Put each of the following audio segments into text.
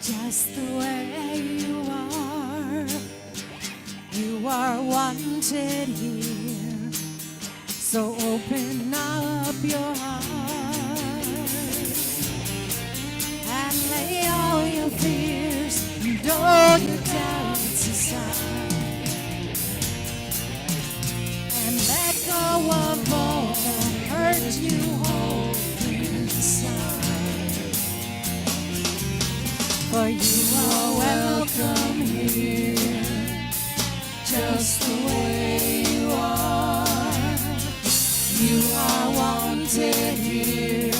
just the way you are. You are wanted here, so open up your heart and lay all your fears and all your doubts aside, and let go of all that hurt you hold inside. For you are welcome here, just the way you are. You are wanted here,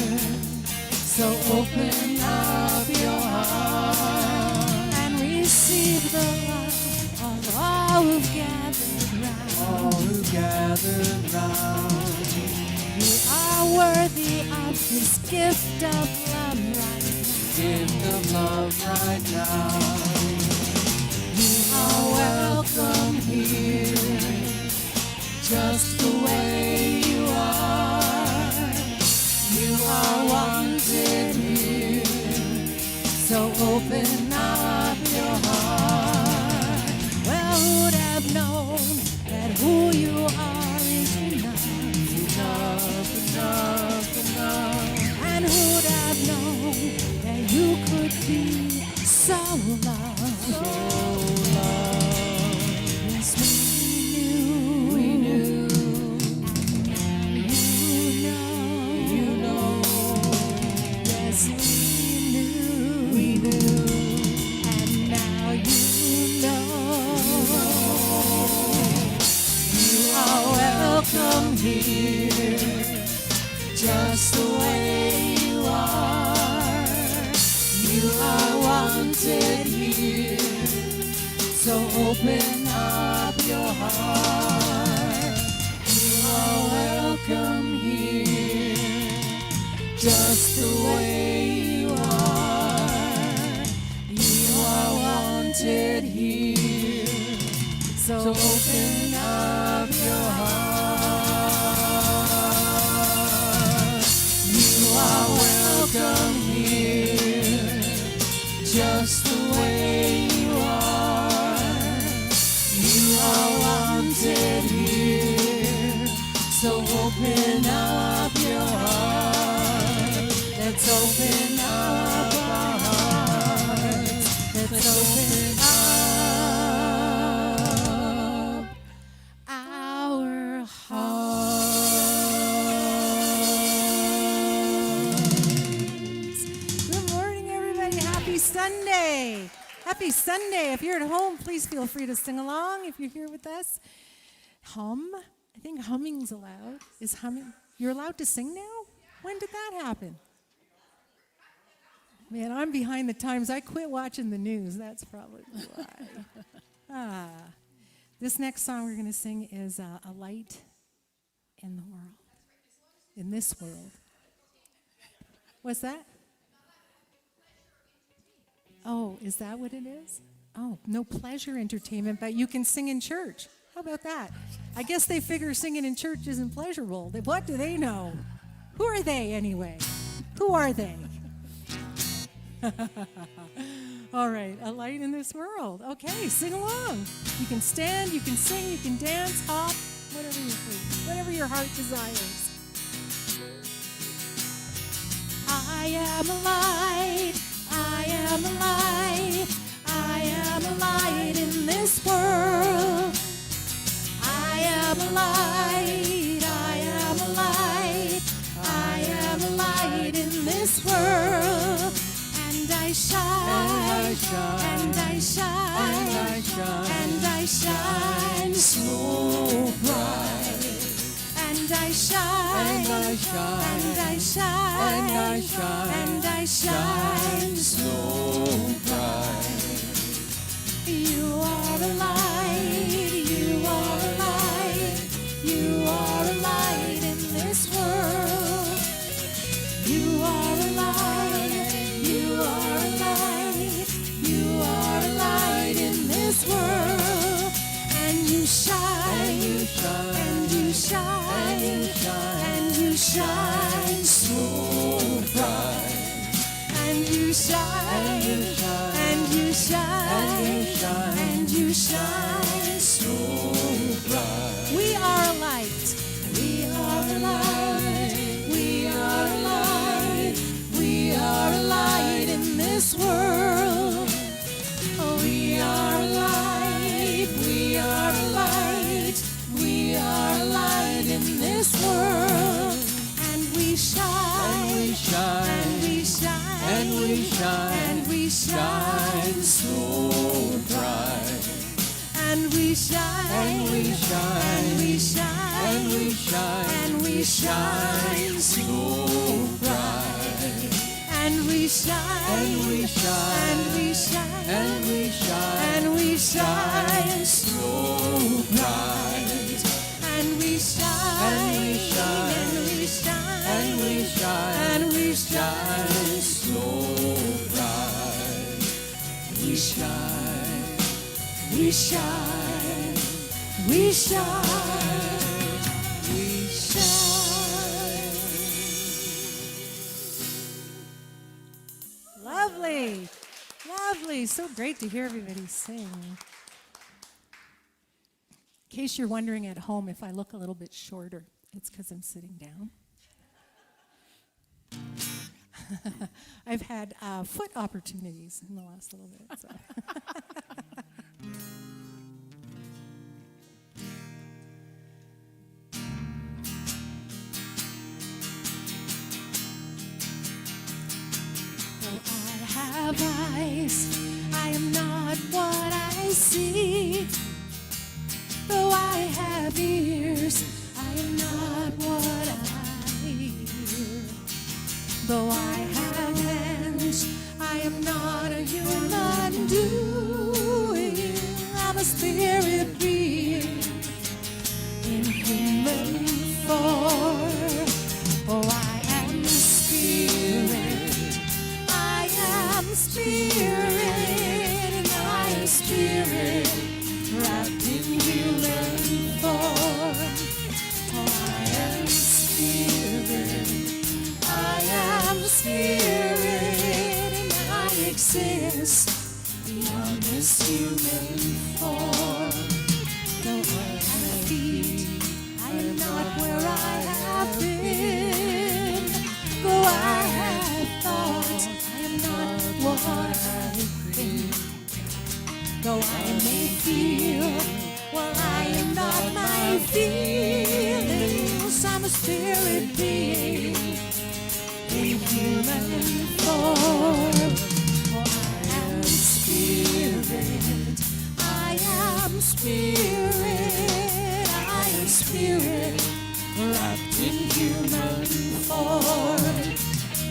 so open up your heart and receive the love of all who've gathered round. All who gathered round. You are worthy of this gift of love right now. Gift of love right now. You are welcome here, just the way you are. You are wanted here, so open up your heart. Well, who'd have known that who you are is enough, enough. And who'd have known that you could be so loved, so loved. Yes, we knew, and now you know. Yes, we knew, and now you know. You are welcome here, just the way you are. You are wanted here, so open up your heart. You are welcome here, just the way you are. You are wanted here, so open up your heart. You are welcome here, just the way you are. You are wanted here, so open up your heart. Let's open up our hearts. Let's open up our hearts. Good morning, everybody. Happy Sunday. Happy Sunday. If you're at home, please feel free to sing along if you're here with us. Hum. I think humming's allowed. Is humming? You're allowed to sing now? When did that happen? Man, I'm behind the times. I quit watching the news. That's probably why. This next song we're going to sing is A Light in the World. In this world. What's that? Oh, is that what it is? Oh, no pleasure entertainment, but you can sing in church. How about that? I guess they figure singing in church isn't pleasurable. What do they know? Who are they anyway? Who are they? All right, a light in this world. Okay, sing along. You can stand, you can sing, you can dance, hop, whatever you please, whatever your heart desires. I am a light, I am a light, I am a light in this world. I am a light, I am a light, I am a light in this world. And I shine, and I shine, and I shine, and I shine so bright. And I shine, and I shine, and I shine, and I shine, and I shine so bright. You are a light, you are a light, you are a light in this world. You are a light, you are a light, you are a light in this world. And you shine, and you shine, and you shine, and you shine so bright. And you shine, and you shine, shine, and you shine so bright. We are a light. We are a light. We are a light. We are a light in this world. Oh, we are a light. We are a light. We are a light in this world. And we shine. And we shine. And we shine. And we shine. And we shine so bright. And we shine. And we shine. And we shine. And we shine. And we shine so bright. And we shine. And we shine. And we shine. And we shine. And we shine so bright. And we shine. And we shine. And we shine. And we shine. And we shine so bright. We shine. We shine. We shine. We shine. Lovely. Lovely. So great to hear everybody sing. In case you're wondering at home if I look a little bit shorter, it's because I'm sitting down. I've had foot opportunities in the last little bit. So. Though I have eyes, I am not what I see. Though I have ears, I am not what I hear. Though I have hands, I am not a human doing. I'm a spirit being in human form. Oh, I am spirit. I am spirit. And I am spirit wrapped in human form. Oh, I am spirit. I am spirit, and I exist beyond this human form. Though I have feet, I am not where I have been. Though I have thoughts, I am not what I think. Though I may feel, well, I am not my feelings. I'm a spirit being in human form. For I am spirit. I am spirit. I am spirit wrapped in human form.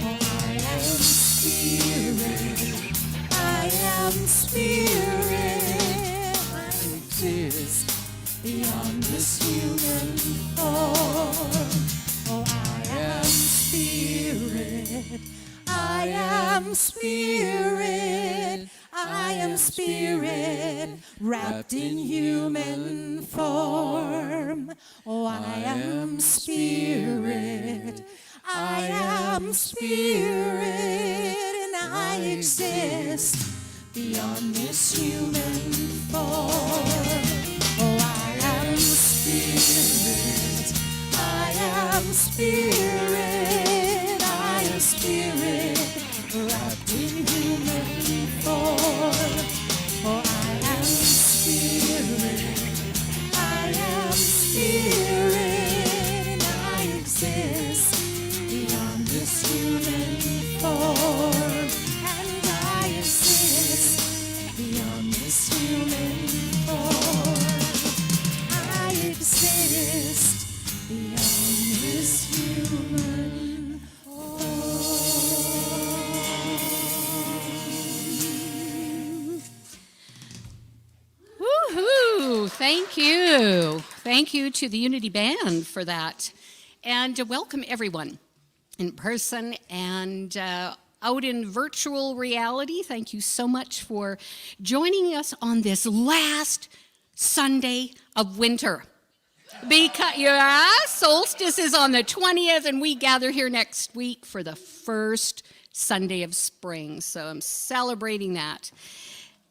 For I am spirit. I am spirit. I exist beyond this human form. Oh, I am spirit. I am spirit. I am spirit wrapped in human form. Oh, I am spirit. I am spirit, and I exist beyond this human form. Oh, I am spirit. I am spirit. I am spirit wrapped in human form. Oh, I am spirit. I am spirit, and I exist beyond this human form. And I exist beyond this human form. I exist beyond this human form. Woohoo! Thank you. Thank you to the Unity Band for that. And welcome everyone in person and out in virtual reality. Thank you so much for joining us on this last Sunday of winter. Because solstice is on the 20th, and we gather here next week for the first Sunday of spring. So I'm celebrating that.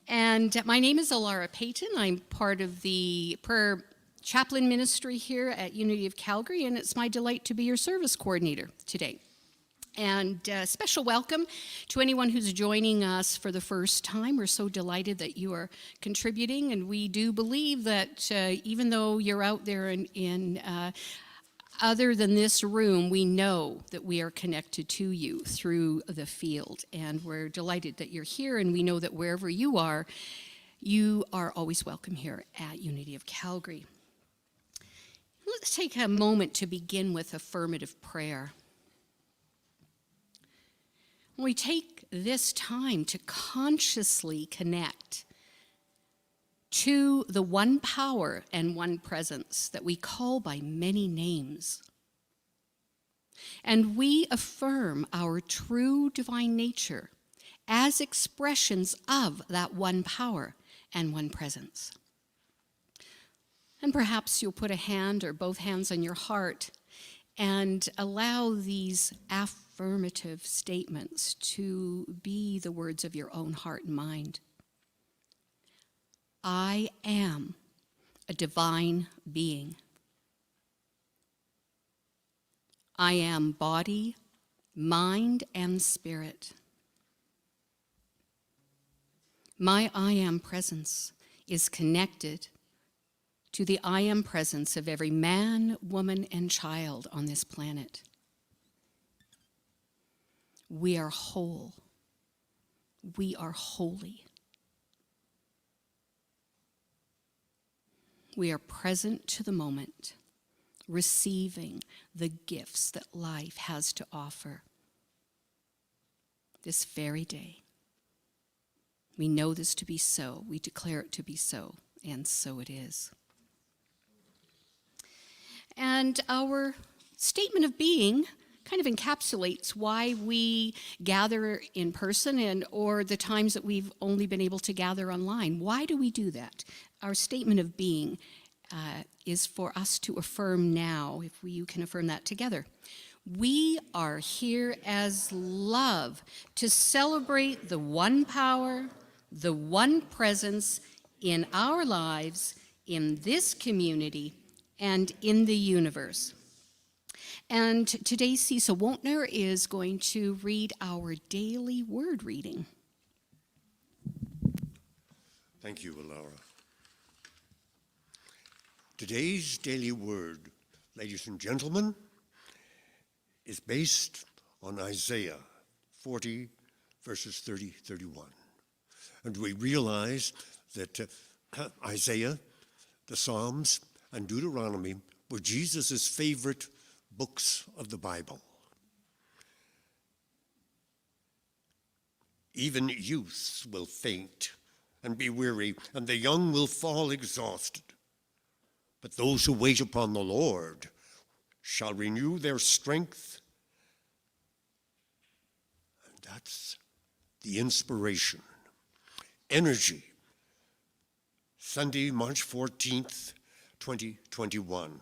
And my name is Alara Payton. I'm part of the prayer chaplain ministry here at Unity of Calgary, and it's my delight to be your service coordinator today. And special welcome to anyone who's joining us for the first time. We're so delighted that you are contributing, and we do believe that even though you're out there in other than this room, we know that we are connected to you through the field, and we're delighted that you're here, and we know that wherever you are always welcome here at Unity of Calgary. Let's take a moment to begin with affirmative prayer. We take this time to consciously connect to the one power and one presence that we call by many names. And we affirm our true divine nature as expressions of that one power and one presence. And perhaps you'll put a hand or both hands on your heart and allow these affirmative statements to be the words of your own heart and mind. I am a divine being. I am body, mind, and spirit. My I am presence is connected to the I am presence of every man, woman, and child on this planet. We are whole. We are holy. We are present to the moment, receiving the gifts that life has to offer this very day. We know this to be so. We declare it to be so, and so it is. And our statement of being kind of encapsulates why we gather in person or the times that we've only been able to gather online. Why do we do that? Our statement of being is for us to affirm now, if you can affirm that together. We are here as love to celebrate the one power, the one presence in our lives, in this community, and in the universe. And today, Cecil Wontner is going to read our daily word reading. Thank you, Alara. Today's daily word, ladies and gentlemen, is based on Isaiah 40, verses 30-31. And we realize that Isaiah, the Psalms, and Deuteronomy were Jesus' favorite books of the Bible. Even youths will faint and be weary, and the young will fall exhausted. But those who wait upon the Lord shall renew their strength. And that's the inspiration. Energy. Sunday, March 14th, 2021.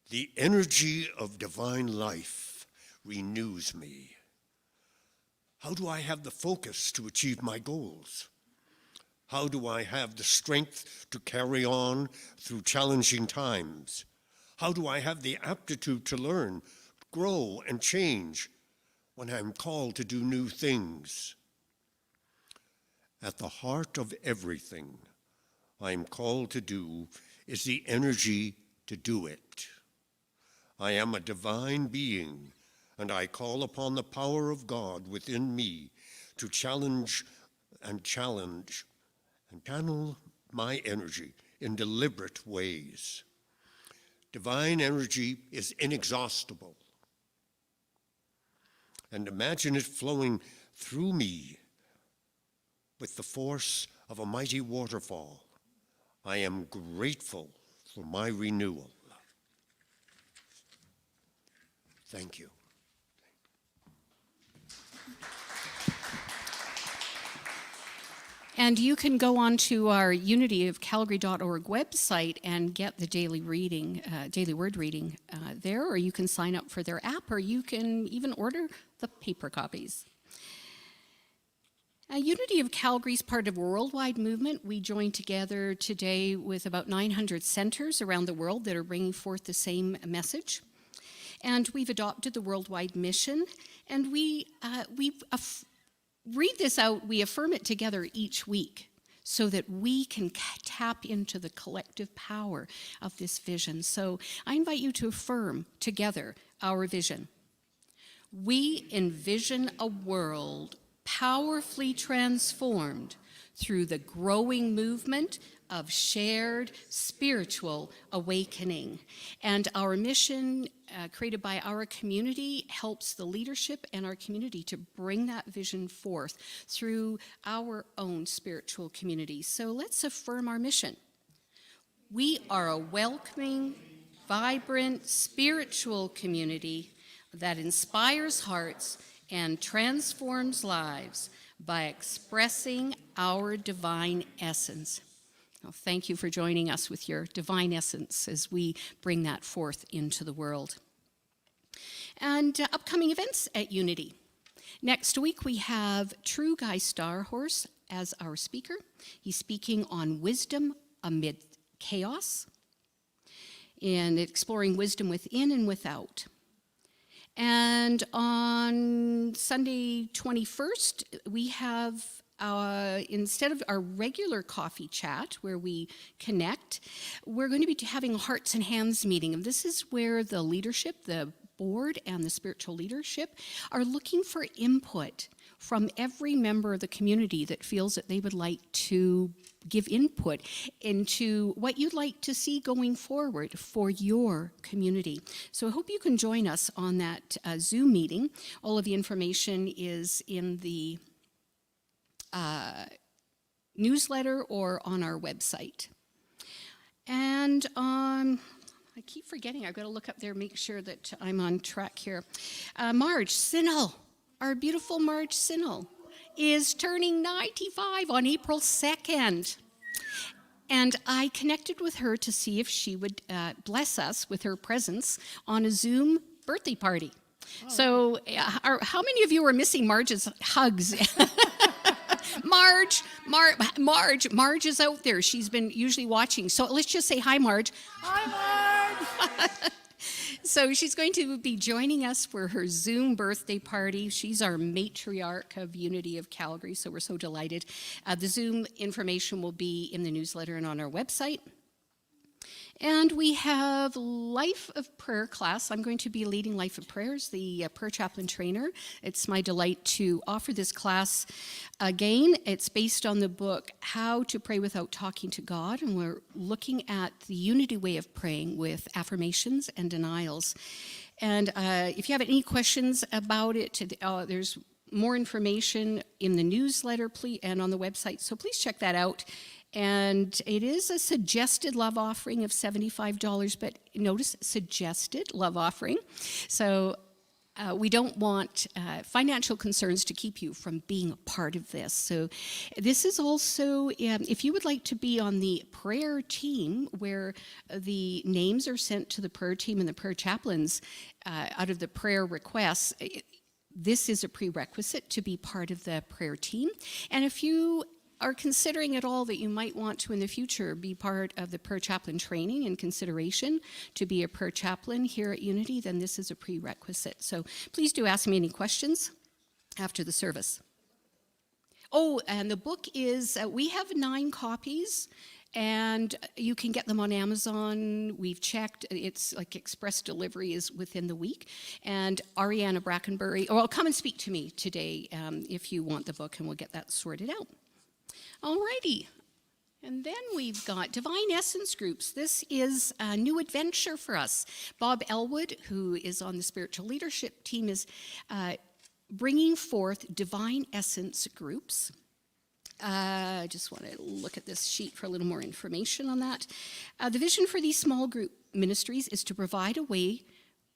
The energy of divine life renews me. How do I have the focus to achieve my goals? How do I have the strength to carry on through challenging times? How do I have the aptitude to learn, grow, and change when I'm called to do new things? At the heart of everything I'm called to do is the energy to do it. I am a divine being, and I call upon the power of God within me to challenge and channel my energy in deliberate ways. Divine energy is inexhaustible. And imagine it flowing through me with the force of a mighty waterfall. I am grateful for my renewal. Thank you. And you can go on to our unityofcalgary.org website and get the daily word reading there, or you can sign up for their app, or you can even order the paper copies. Unity of Calgary is part of a worldwide movement. We join together today with about 900 centers around the world that are bringing forth the same message. And we've adopted the worldwide mission, and we read this out, we affirm it together each week so that we can tap into the collective power of this vision. So I invite you to affirm together our vision. We envision a world powerfully transformed through the growing movement of shared spiritual awakening. And our mission, created by our community, helps the leadership and our community to bring that vision forth through our own spiritual community. So let's affirm our mission. We are a welcoming, vibrant, spiritual community that inspires hearts and transforms lives by expressing our divine essence. Well, thank you for joining us with your divine essence as we bring that forth into the world. And upcoming events at Unity. Next week we have True Guy Starhorse as our speaker. He's speaking on wisdom amid chaos and exploring wisdom within and without. And on Sunday 21st, we have, instead of our regular coffee chat where we connect, we're going to be having a hearts and hands meeting. And this is where the leadership, the board and the spiritual leadership are looking for input from every member of the community that feels that they would like to give input into what you'd like to see going forward for your community. So I hope you can join us on that Zoom meeting. All of the information is in the newsletter or on our website. And I keep forgetting, I've got to look up there, make sure that I'm on track here. Marge Sinnell, our beautiful Marge Sinnell, is turning 95 on April 2nd. And I connected with her to see if she would bless us with her presence on a Zoom birthday party. Oh. So how many of you are missing Marge's hugs? Marge is out there. She's been usually watching. So let's just say hi, Marge. Hi, Marge. So she's going to be joining us for her Zoom birthday party. She's our matriarch of Unity of Calgary, so we're so delighted. The Zoom information will be in the newsletter and on our website. And we have Life of Prayer class. I'm going to be leading Life of Prayer as the prayer chaplain trainer. It's my delight to offer this class again. It's based on the book, How to Pray Without Talking to God, and we're looking at the unity way of praying with affirmations and denials. And if you have any questions about it, there's more information in the newsletter and on the website, so please check that out. And it is a suggested love offering of $75, but notice suggested love offering. So we don't want financial concerns to keep you from being a part of this. So this is also, if you would like to be on the prayer team where the names are sent to the prayer team and the prayer chaplains out of the prayer requests, this is a prerequisite to be part of the prayer team. And if you are considering at all that you might want to in the future be part of the prayer chaplain training and consideration to be a prayer chaplain here at Unity, then this is a prerequisite. So please do ask me any questions after the service. Oh, and the book is, we have 9 copies, and you can get them on Amazon. We've checked, it's like express delivery is within the week. And Ariana Brackenbury, come and speak to me today if you want the book, and we'll get that sorted out. Alrighty, and then we've got Divine Essence Groups. This is a new adventure for us. Bob Elwood, who is on the spiritual leadership team, is bringing forth Divine Essence Groups. I just want to look at this sheet for a little more information on that. The vision for these small group ministries is to provide a way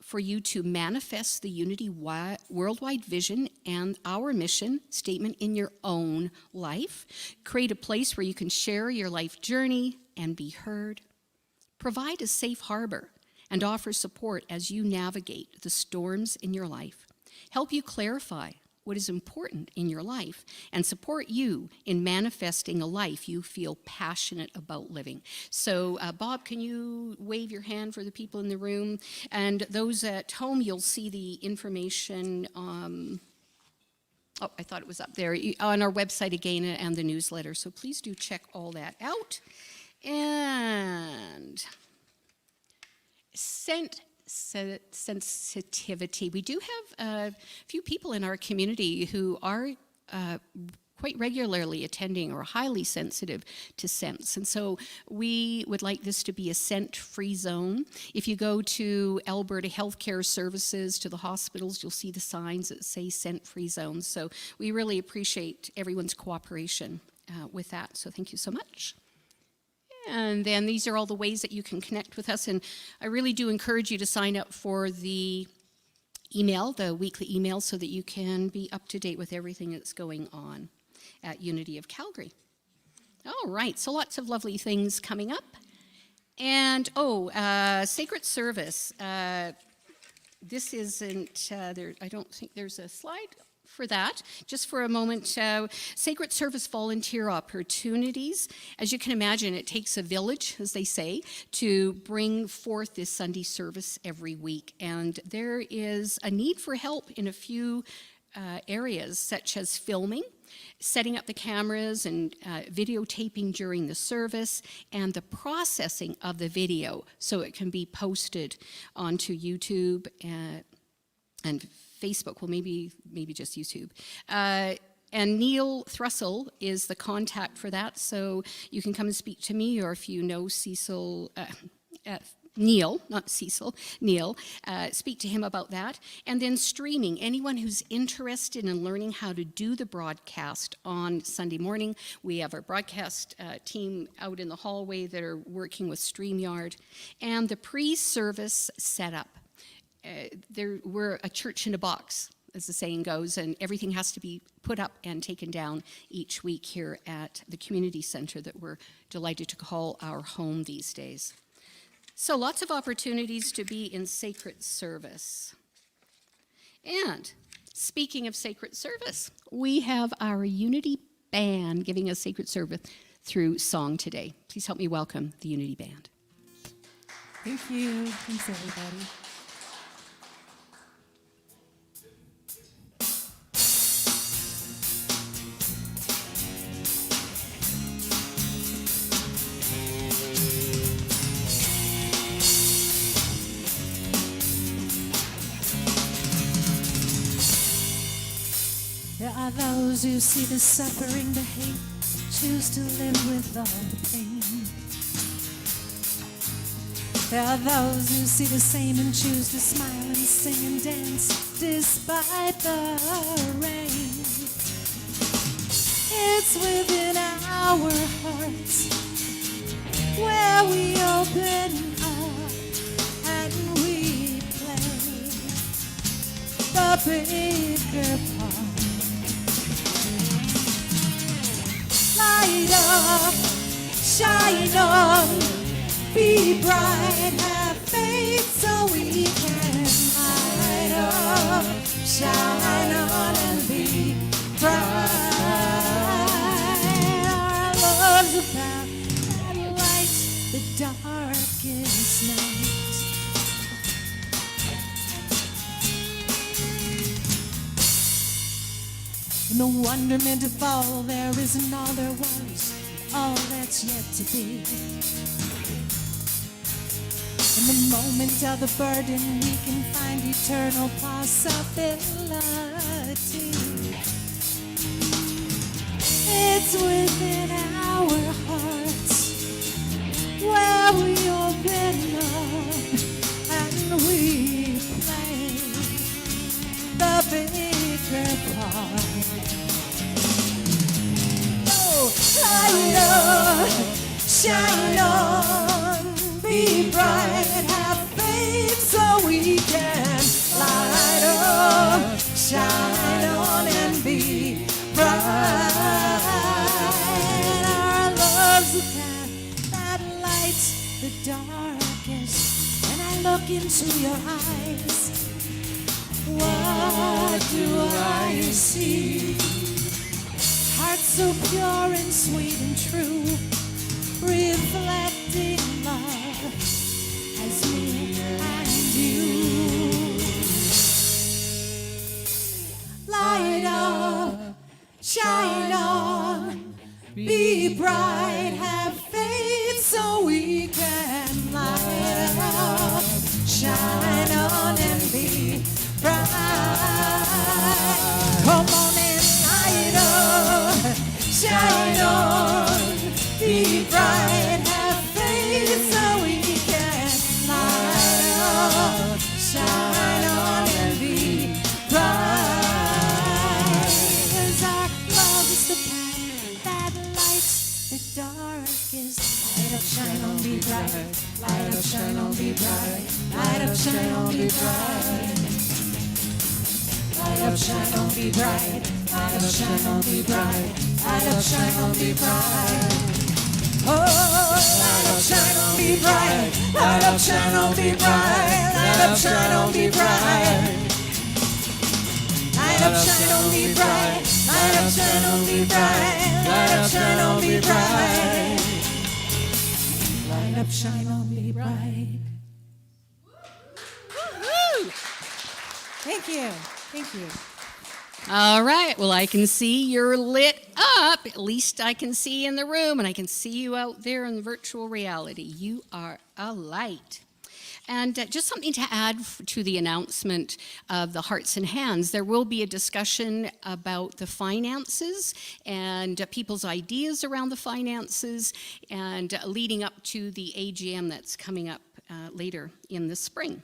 for you to manifest the Unity worldwide vision and our mission statement in your own life. Create a place where you can share your life journey and be heard. Provide a safe harbor and offer support as you navigate the storms in your life. Help you clarify what is important in your life and support you in manifesting a life you feel passionate about living. So, Bob, can you wave your hand for the people in the room? And those at home, you'll see the information. I thought it was up there on our website again and the newsletter. So please do check all that out. And sensitivity. We do have a few people in our community who are quite regularly attending or highly sensitive to scents. And so we would like this to be a scent-free zone. If you go to Alberta Healthcare Services, to the hospitals, you'll see the signs that say scent-free zones. So we really appreciate everyone's cooperation with that. So thank you so much. And then these are all the ways that you can connect with us. And I really do encourage you to sign up for the email, the weekly email, so that you can be up to date with everything that's going on at Unity of Calgary. All right, so lots of lovely things coming up. And, sacred service. This isn't, I don't think there's a slide for that. Just for a moment, sacred service volunteer opportunities. As you can imagine, it takes a village, as they say, to bring forth this Sunday service every week. And there is a need for help in a few areas, such as filming, setting up the cameras and videotaping during the service, and the processing of the video so it can be posted onto YouTube and Facebook, well, maybe just YouTube. And Neil Thrussell is the contact for that, so you can come and speak to me, or if you know Cecil, Neil, not Cecil, Neil, speak to him about that. And then streaming. Anyone who's interested in learning how to do the broadcast on Sunday morning, we have our broadcast team out in the hallway that are working with StreamYard. And the pre-service setup. We're a church in a box, as the saying goes, and everything has to be put up and taken down each week here at the community center that we're delighted to call our home these days. So lots of opportunities to be in sacred service. And speaking of sacred service, we have our Unity Band giving us sacred service through song today. Please help me welcome the Unity Band. Thank you. Thanks, everybody. There are those who see the suffering, the hate, choose to live with all the pain. There are those who see the same and choose to smile and sing and dance despite the rain. It's within our hearts where we open up and we play the bigger part. Light up, shine on, be bright, have faith so we can light up, shine on and be bright. Our love's about that light, the darkest night. In the wonderment of all there isn't all there was, all that's yet to be. In the moment of the burden we can find eternal possibility. It's within our hearts where we open up and we play the bigger part. Light up, shine on, be bright, have faith so we can light up, shine on and be bright. Our love's a path that lights the darkest. When I look into your eyes, what do I see. Heart so pure and sweet and true, reflecting love as me and you. Light up, shine on, be bright, have faith so we can light up, shine on and be bright. Come on and light up, shine on, be bright, have faith so we can light up, shine on and be bright. 'Cause our love is the path that lights the darkest. Light up, shine on, be bright. Light up, shine on, be bright. Light up, shine on, be bright. Light up, shine on, be bright. Light up, shine on, be bright. Light up, shine on, be bright. Oh, light up, shine on, be bright. Light up, shine on, be bright. Light up, shine on, be bright. Light up, shine on, be bright. Light up, shine on, be bright. Light up, shine on, be bright. Light up, shine on, be bright. Woo-hoo! Thank you. Thank you. All right. Well, I can see you're lit up. At least I can see in the room, and I can see you out there in the virtual reality. You are a light. And just something to add to the announcement of the Hearts and Hands, there will be a discussion about the finances and people's ideas around the finances and leading up to the AGM that's coming up later in the spring.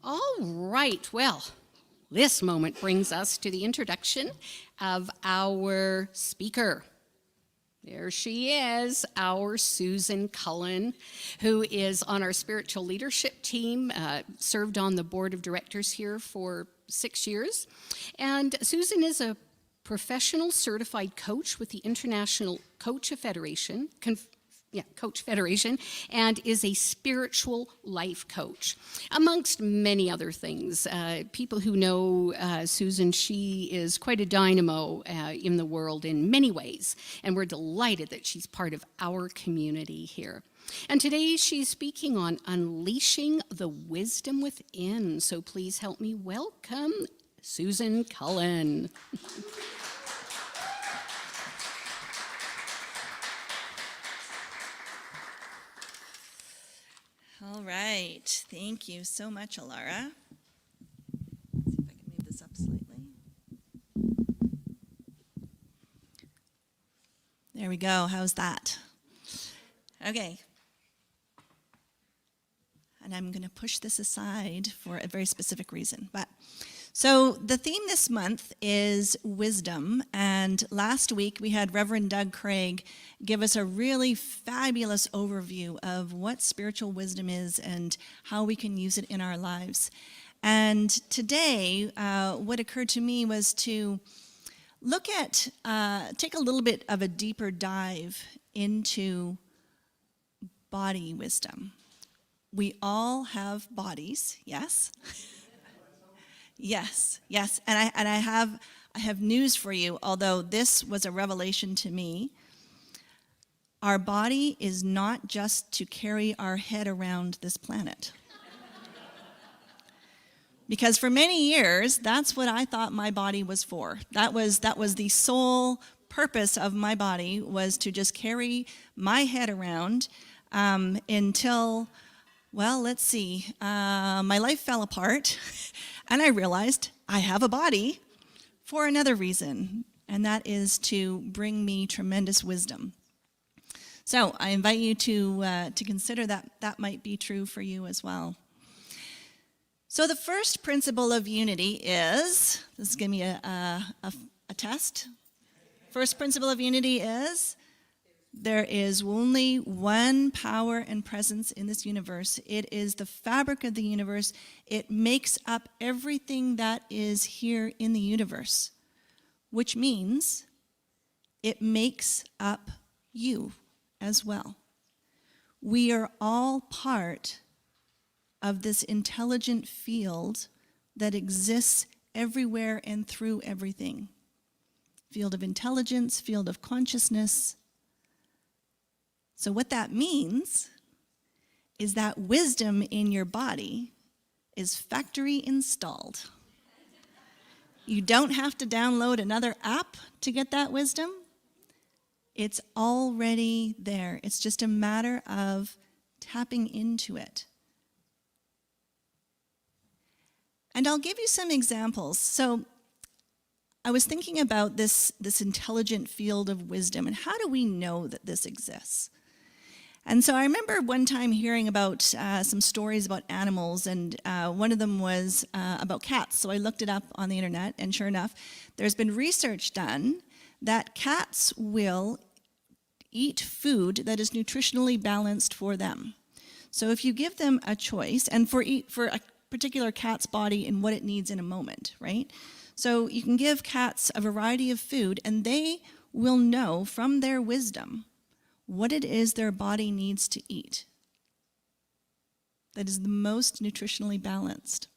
All right, well, this moment brings us to the introduction of our speaker. There she is, our Susan Cullen, who is on our spiritual leadership team, served on the board of directors here for 6 years. And Susan is a professional certified coach with the International Coach Federation, and is a spiritual life coach, amongst many other things. People who know Susan, she is quite a dynamo in the world in many ways, and we're delighted that she's part of our community here. And today she's speaking on unleashing the wisdom within, so please help me welcome Susan Cullen. All right. Thank you so much, Alara. Let's see if I can move this up slightly. There we go. How's that? Okay. And I'm going to push this aside for a very specific reason. So the theme this month is wisdom, and last week we had Reverend Doug Craig give us a really fabulous overview of what spiritual wisdom is and how we can use it in our lives. And today, what occurred to me was to look at, take a little bit of a deeper dive into body wisdom. We all have bodies, yes? Yes, and I have news for you, although this was a revelation to me. Our body is not just to carry our head around this planet. Because for many years, that's what I thought my body was for. That was the sole purpose of my body, was to just carry my head around until, well, let's see, my life fell apart. And I realized I have a body for another reason, and that is to bring me tremendous wisdom. So I invite you to consider that might be true for you as well. So the first principle of unity is, this is going to be a test. First principle of unity is, there is only one power and presence in this universe. It is the fabric of the universe. It makes up everything that is here in the universe, which means it makes up you as well. We are all part of this intelligent field that exists everywhere and through everything. Field of intelligence, field of consciousness. So what that means is that wisdom in your body is factory installed. You don't have to download another app to get that wisdom. It's already there. It's just a matter of tapping into it. And I'll give you some examples. So I was thinking about this intelligent field of wisdom, and how do we know that this exists? And so I remember one time hearing about some stories about animals, and one of them was about cats. So I looked it up on the internet, and sure enough, there's been research done that cats will eat food that is nutritionally balanced for them. So if you give them a choice, and for a particular cat's body and what it needs in a moment, right? So you can give cats a variety of food, and they will know from their wisdom what it is their body needs to eat that is the most nutritionally balanced.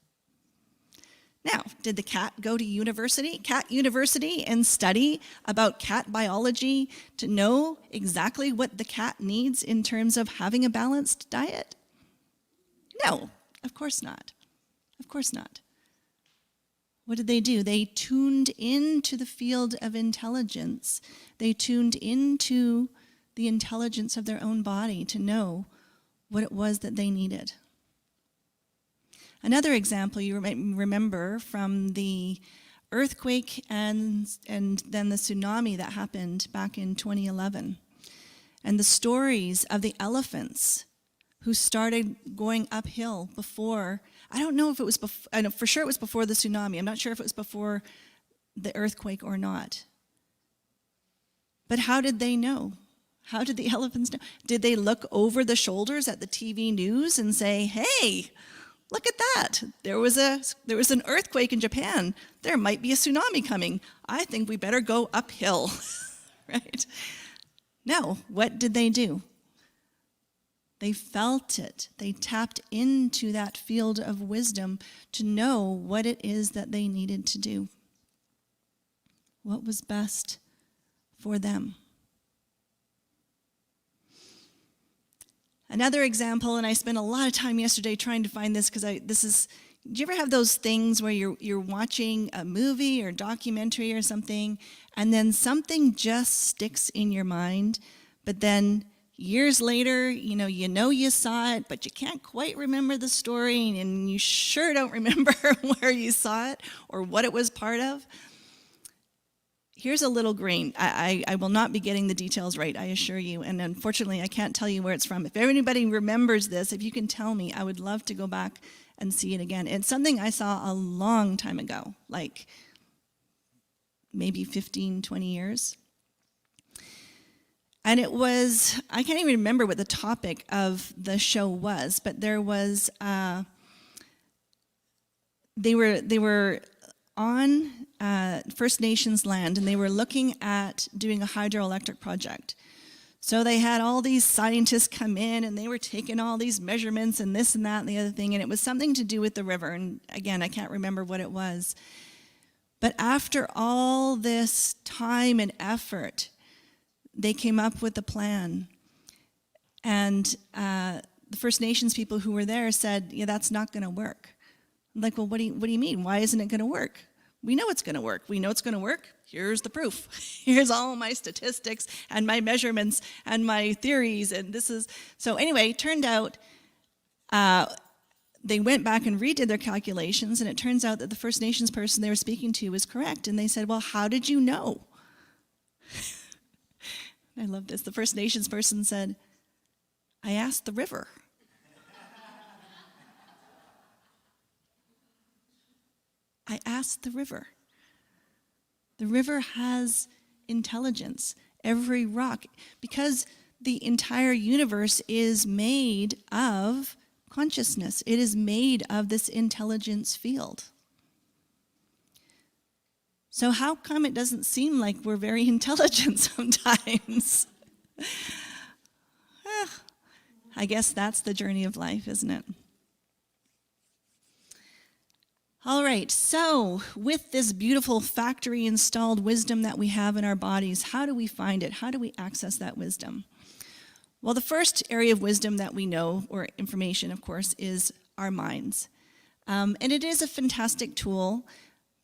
Now, did the cat go to cat university, and study about cat biology to know exactly what the cat needs in terms of having a balanced diet? No, of course not. Of course not. What did they do? They tuned into the field of intelligence. They tuned into the intelligence of their own body to know what it was that they needed. Another example you might remember from the earthquake and then the tsunami that happened back in 2011. And the stories of the elephants who started going uphill before, I don't know if it was before, I know for sure it was before the tsunami. I'm not sure if it was before the earthquake or not. But how did they know? How did the elephants know? Did they look over the shoulders at the TV news and say, hey, look at that. There was an earthquake in Japan. There might be a tsunami coming. I think we better go uphill, right? No, what did they do? They felt it. They tapped into that field of wisdom to know what it is that they needed to do. What was best for them. Another example, and I spent a lot of time yesterday trying to find this because do you ever have those things where you're watching a movie or documentary or something, and then something just sticks in your mind, but then years later, you know you saw it, but you can't quite remember the story, and you sure don't remember where you saw it or what it was part of? Here's a little grain. I will not be getting the details right, I assure you, and unfortunately I can't tell you where it's from. If anybody remembers this, if you can tell me, I would love to go back and see it again. It's something I saw a long time ago, like maybe 15, 20 years. And it was, I can't even remember what the topic of the show was, but there was, they were on First Nations land, and they were looking at doing a hydroelectric project. So they had all these scientists come in, and they were taking all these measurements and this and that and the other thing, and it was something to do with the river, and again, I can't remember what it was. But after all this time and effort, they came up with a plan. And the First Nations people who were there said, yeah, that's not going to work. I'm like, well, what do you mean? Why isn't it going to work? We know it's going to work. We know it's going to work. Here's the proof. Here's all my statistics and my measurements and my theories. And this is, so anyway, it turned out they went back and redid their calculations, and it turns out that the First Nations person they were speaking to was correct. And they said, well, how did you know? I love this. The First Nations person said, I asked the river. I asked the river. The river has intelligence. Every rock, because the entire universe is made of consciousness. It is made of this intelligence field. So how come it doesn't seem like we're very intelligent sometimes? I guess that's the journey of life, isn't it? All right, so with this beautiful factory installed wisdom that we have in our bodies, how do we find it? How do we access that wisdom? Well, the first area of wisdom that we know, or information, of course, is our minds. And it is a fantastic tool,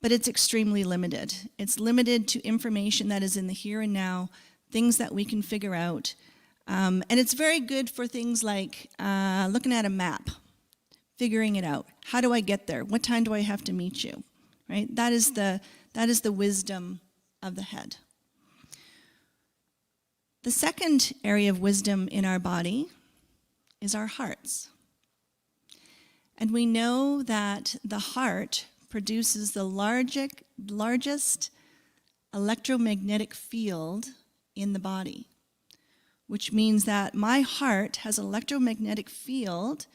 but it's extremely limited. It's limited to information that is in the here and now, things that we can figure out. And it's very good for things like looking at a map, figuring it out. How do I get there? What time do I have to meet you? Right? That is the wisdom of the head. The second area of wisdom in our body is our hearts. And we know that the heart produces the largest electromagnetic field in the body, which means that my heart has an electromagnetic field,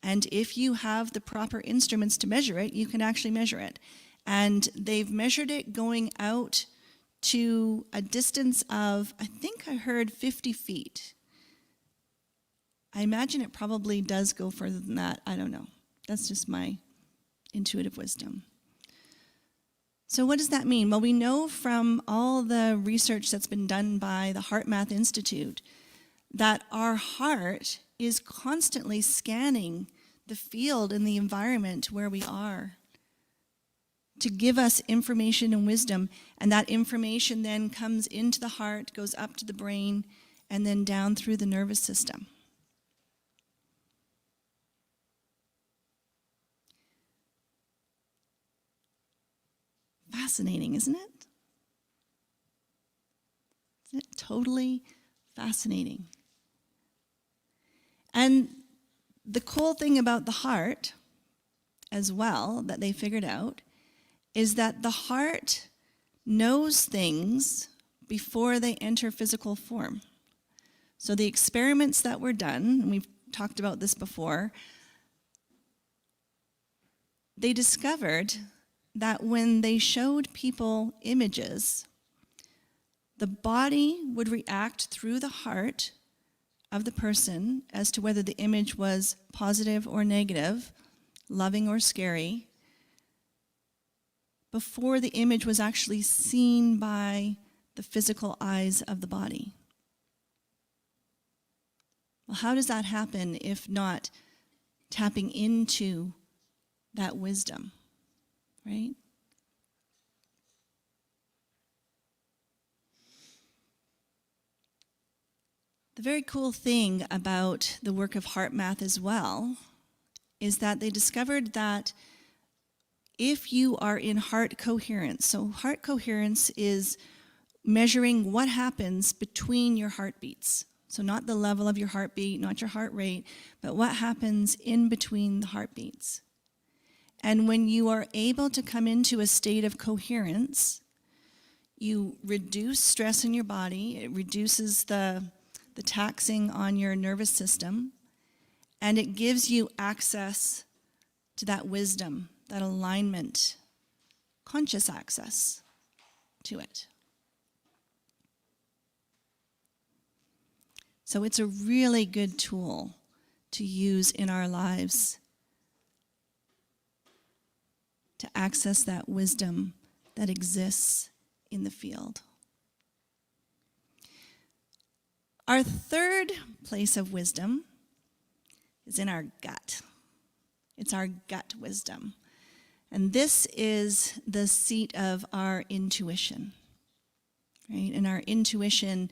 and if you have the proper instruments to measure it, you can actually measure it. And they've measured it going out to a distance of, I think I heard 50 feet. I imagine it probably does go further than that. I don't know. That's just my intuitive wisdom. So what does that mean? Well, we know from all the research that's been done by the HeartMath Institute that our heart is constantly scanning the field and the environment where we are to give us information and wisdom, and that information then comes into the heart, goes up to the brain, and then down through the nervous system. Fascinating, isn't it? Isn't it totally fascinating? And the cool thing about the heart as well that they figured out is that the heart knows things before they enter physical form. So the experiments that were done, and we've talked about this before, they discovered that when they showed people images, the body would react through the heart of the person as to whether the image was positive or negative, loving or scary, before the image was actually seen by the physical eyes of the body. Well, how does that happen if not tapping into that wisdom, right? The very cool thing about the work of HeartMath as well is that they discovered that if you are in heart coherence, so heart coherence is measuring what happens between your heartbeats. So not the level of your heartbeat, not your heart rate, but what happens in between the heartbeats. And when you are able to come into a state of coherence, you reduce stress in your body, it reduces the taxing on your nervous system, and it gives you access to that wisdom, that alignment, conscious access to it. So it's a really good tool to use in our lives to access that wisdom that exists in the field. Our third place of wisdom is in our gut. It's our gut wisdom. And this is the seat of our intuition, right? And our intuition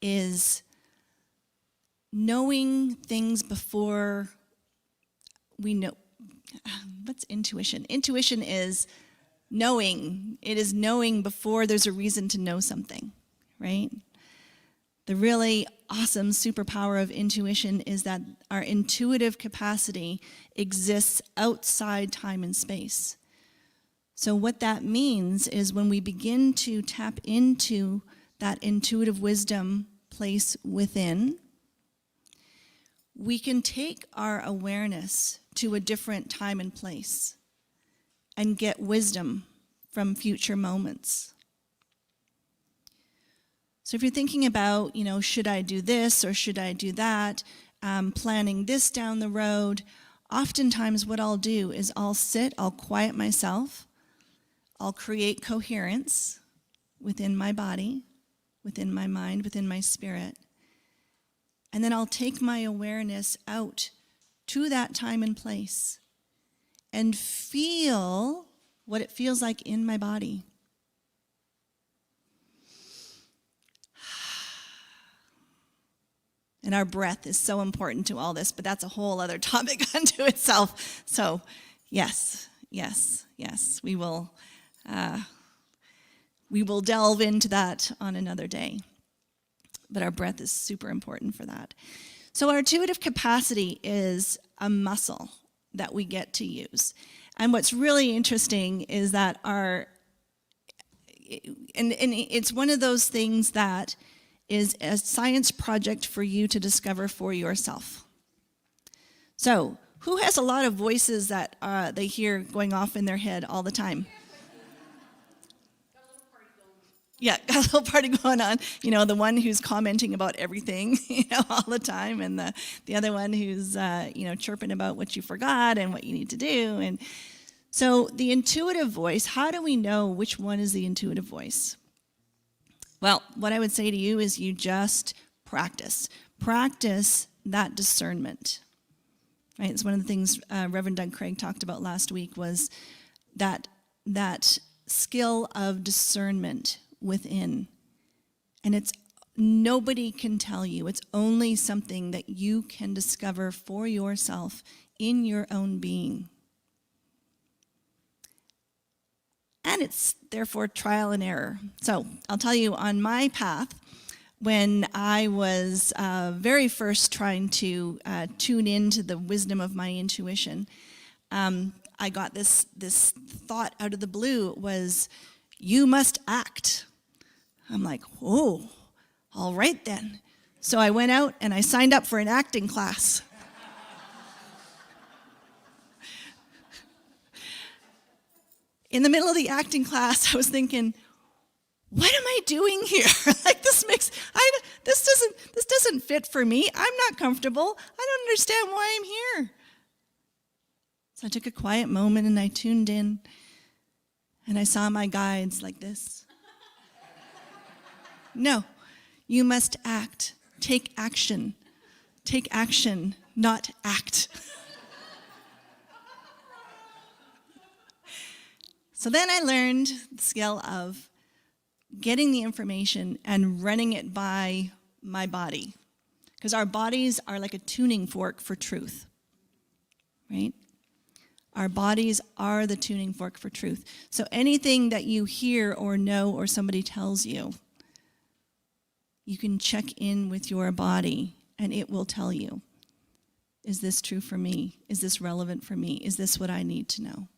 is knowing things before we know. What's intuition? Intuition is knowing. It is knowing before there's a reason to know something, right? The really awesome superpower of intuition is that our intuitive capacity exists outside time and space. So what that means is when we begin to tap into that intuitive wisdom place within, we can take our awareness to a different time and place and get wisdom from future moments. So if you're thinking about, should I do this or should I do that, planning this down the road, oftentimes what I'll do is I'll sit, I'll quiet myself, I'll create coherence within my body, within my mind, within my spirit, and then I'll take my awareness out to that time and place and feel what it feels like in my body. And our breath is so important to all this, but that's a whole other topic unto itself. So, yes, we will delve into that on another day. But our breath is super important for that. So our intuitive capacity is a muscle that we get to use. And what's really interesting is that it's one of those things that is a science project for you to discover for yourself. So, who has a lot of voices that they hear going off in their head all the time? Yeah, got a little party going on. You know, the one who's commenting about everything, all the time, and the other one who's, chirping about what you forgot and what you need to do. And so the intuitive voice, how do we know which one is the intuitive voice? Well, what I would say to you is you just practice. Practice that discernment. Right? It's one of the things Reverend Doug Craig talked about last week was that skill of discernment within. And it's nobody can tell you. It's only something that you can discover for yourself in your own being. And it's therefore trial and error. So I'll tell you, on my path, when I was very first trying to tune into the wisdom of my intuition, I got this thought out of the blue was, you must act. I'm like, whoa, all right then. So I went out and I signed up for an acting class. In the middle of the acting class, I was thinking, what am I doing here? Like this doesn't fit for me. I'm not comfortable. I don't understand why I'm here. So I took a quiet moment and I tuned in and I saw my guides like this. No, you must act. Take action. Take action, not act. So then I learned the skill of getting the information and running it by my body. Because our bodies are like a tuning fork for truth, right? Our bodies are the tuning fork for truth. So anything that you hear or know or somebody tells you, you can check in with your body and it will tell you, is this true for me? Is this relevant for me? Is this what I need to know?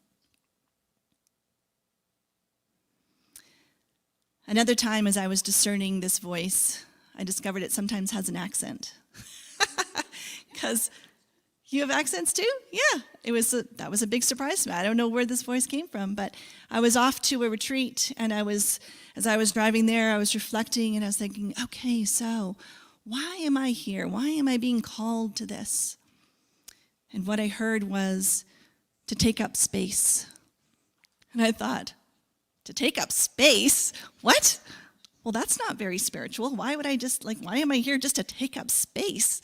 Another time as I was discerning this voice, I discovered it sometimes has an accent. Because you have accents too? Yeah, that was a big surprise to me. I don't know where this voice came from, but I was off to a retreat, and as I was driving there, I was reflecting, and I was thinking, okay, so why am I here? Why am I being called to this? And what I heard was to take up space. And I thought, to take up space? What? Well, that's not very spiritual. Why am I here just to take up space?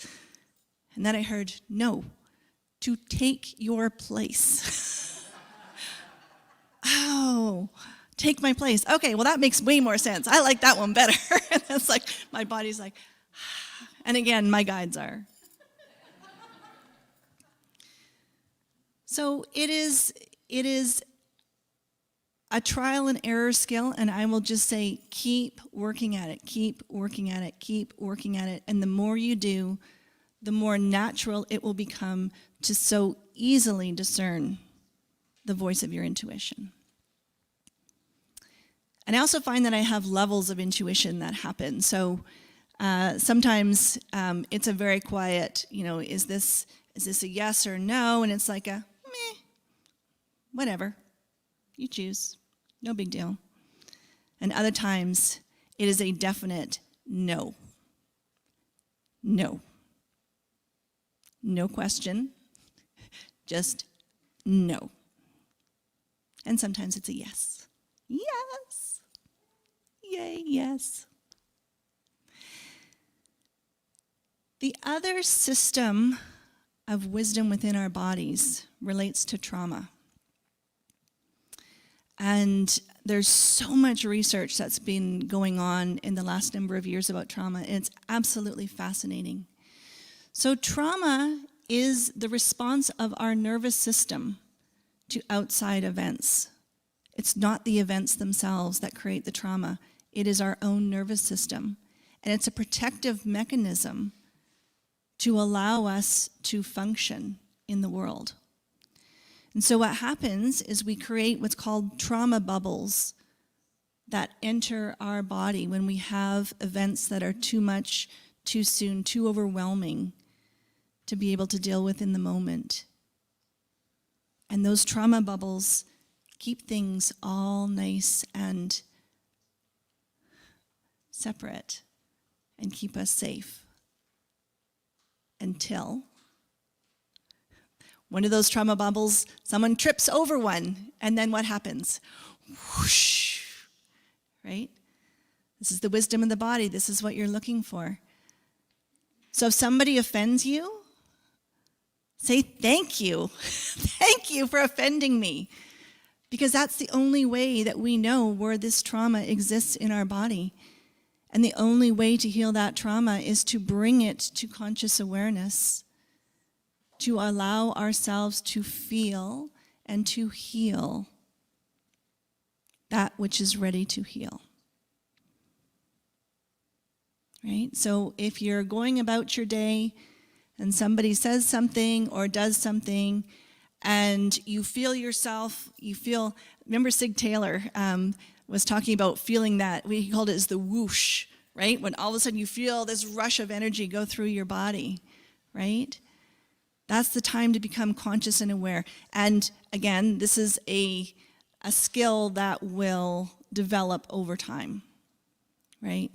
And then I heard, no, to take your place. Oh, take my place. Okay, well, that makes way more sense. I like that one better. And that's like, my body's like, and again, my guides are. So it is a trial and error skill, and I will just say, keep working at it, keep working at it, keep working at it. And the more you do, the more natural it will become to so easily discern the voice of your intuition. And I also find that I have levels of intuition that happen. So sometimes it's a very quiet, is this a yes or no? And it's like a meh, whatever. You choose. No big deal. And other times, it is a definite no. No. No question. just no. And sometimes it's a yes. Yes. Yay, yes. The other system of wisdom within our bodies relates to trauma. And there's so much research that's been going on in the last number of years about trauma, and it's absolutely fascinating. So trauma is the response of our nervous system to outside events. It's not the events themselves that create the trauma. It is our own nervous system. And it's a protective mechanism to allow us to function in the world. And so what happens is we create what's called trauma bubbles that enter our body when we have events that are too much, too soon, too overwhelming to be able to deal with in the moment. And those trauma bubbles keep things all nice and separate and keep us safe until one of those trauma bubbles, someone trips over one, and then what happens? Whoosh, right? This is the wisdom of the body. This is what you're looking for. So if somebody offends you, say thank you. Thank you for offending me. Because that's the only way that we know where this trauma exists in our body. And the only way to heal that trauma is to bring it to conscious awareness, to allow ourselves to feel and to heal that which is ready to heal. Right? So if you're going about your day and somebody says something or does something and you feel yourself, remember Sig Taylor was talking about feeling that, we called it as the whoosh, right? When all of a sudden you feel this rush of energy go through your body, right? That's the time to become conscious and aware. And again, this is a skill that will develop over time, right?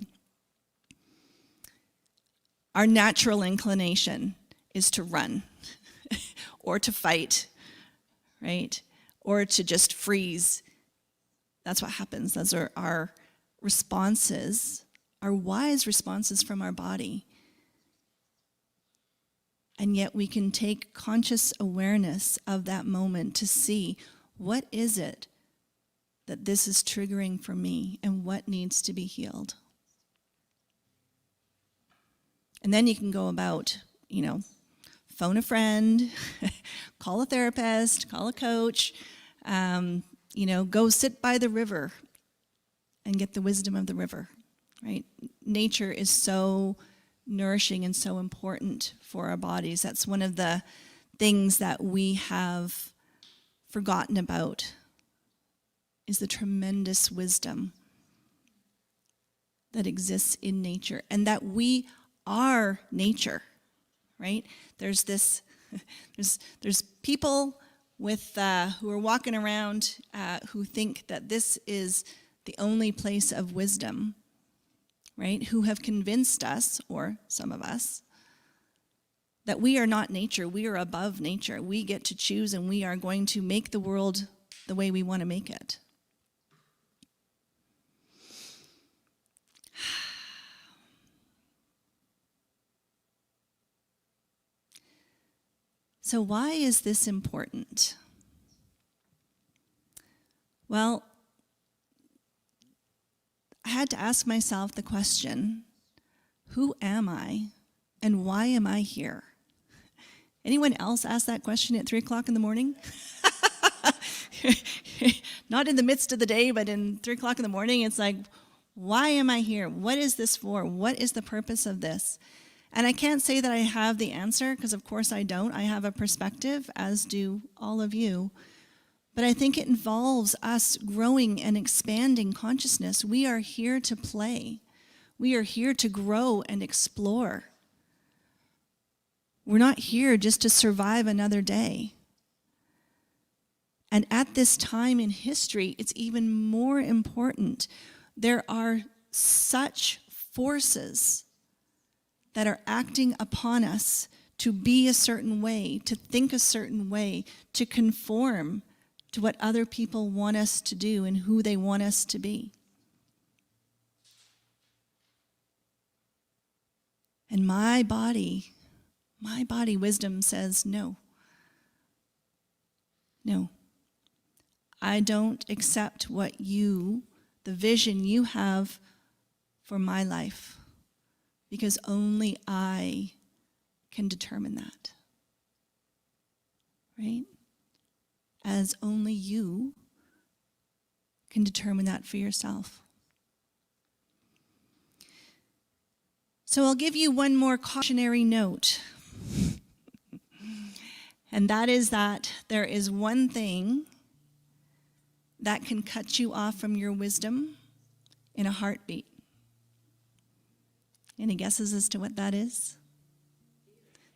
Our natural inclination is to run or to fight, right? Or to just freeze. That's what happens. Those are our responses, our wise responses from our body. And yet we can take conscious awareness of that moment to see what is it that this is triggering for me and what needs to be healed. And then you can go about, phone a friend, call a therapist, call a coach, go sit by the river and get the wisdom of the river, right? Nature is so nourishing and so important for our bodies. That's one of the things that we have forgotten about, is the tremendous wisdom that exists in nature, and that we are nature, right? There's people with who are walking around who think that this is the only place of wisdom, right? Who have convinced us, or some of us, that we are not nature. We are above nature. We get to choose, and we are going to make the world the way we want to make it. So why is this important? Well, I had to ask myself the question, who am I and why am I here? Anyone else ask that question at 3 o'clock in the morning? Not in the midst of the day, but in 3 o'clock in the morning, it's like, why am I here? What is this for? What is the purpose of this? And I can't say that I have the answer, because of course I don't. I have a perspective, as do all of you. But I think it involves us growing and expanding consciousness. We are here to play. We are here to grow and explore. We're not here just to survive another day. And at this time in history, it's even more important. There are such forces that are acting upon us to be a certain way, to think a certain way, to conform to what other people want us to do and who they want us to be. And my body wisdom says no. No. I don't accept the vision you have for my life, because only I can determine that. Right? As only you can determine that for yourself. So I'll give you one more cautionary note. And that is that there is one thing that can cut you off from your wisdom in a heartbeat. Any guesses as to what that is?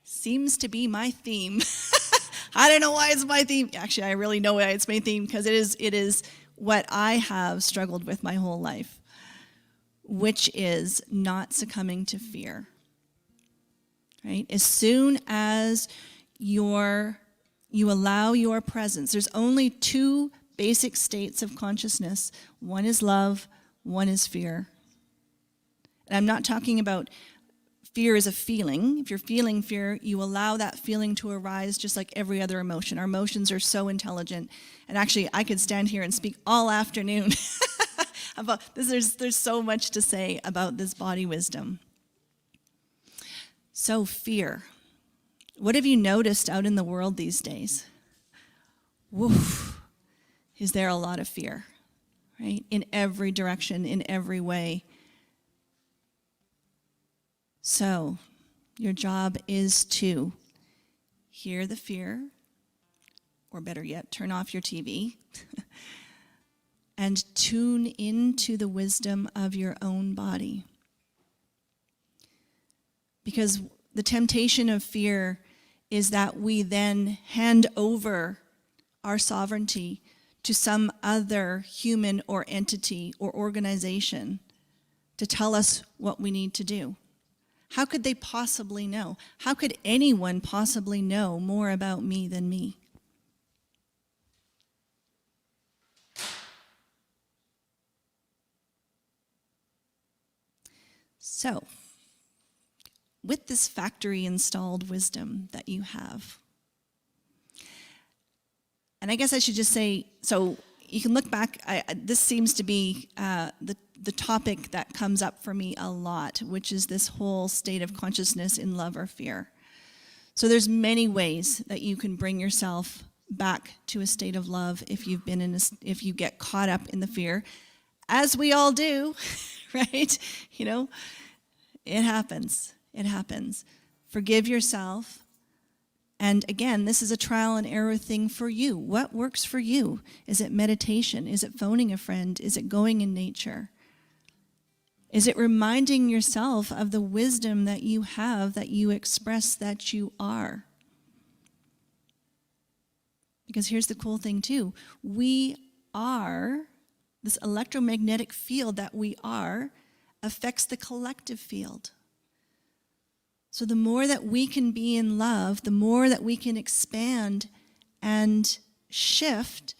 Seems to be my theme. I don't know why it's my theme. Actually, I really know why it's my theme, because it is what I have struggled with my whole life, which is not succumbing to fear. Right? As soon as you allow your presence, there's only two basic states of consciousness. One is love, one is fear. And I'm not talking about fear as a feeling. If you're feeling fear, you allow that feeling to arise just like every other emotion. Our emotions are so intelligent. And actually, I could stand here and speak all afternoon about this. There's so much to say about this body wisdom. So fear. What have you noticed out in the world these days? Woof. Is there a lot of fear, right? In every direction, in every way. So, your job is to hear the fear, or better yet, turn off your TV, and tune into the wisdom of your own body. Because the temptation of fear is that we then hand over our sovereignty to some other human or entity or organization to tell us what we need to do. How could they possibly know? How could anyone possibly know more about me than me? So, with this factory installed wisdom that you have, and I guess I should just say, so you can look back, this seems to be the topic that comes up for me a lot, which is this whole state of consciousness in love or fear. So there's many ways that you can bring yourself back to a state of love if if you get caught up in the fear, as we all do, right? You know, it happens. It happens. Forgive yourself. And again, this is a trial and error thing for you. What works for you? Is it meditation? Is it phoning a friend? Is it going in nature? Is it reminding yourself of the wisdom that you have, that you express that you are? Because here's the cool thing too. We are, this electromagnetic field that we are, affects the collective field. So the more that we can be in love, the more that we can expand and shift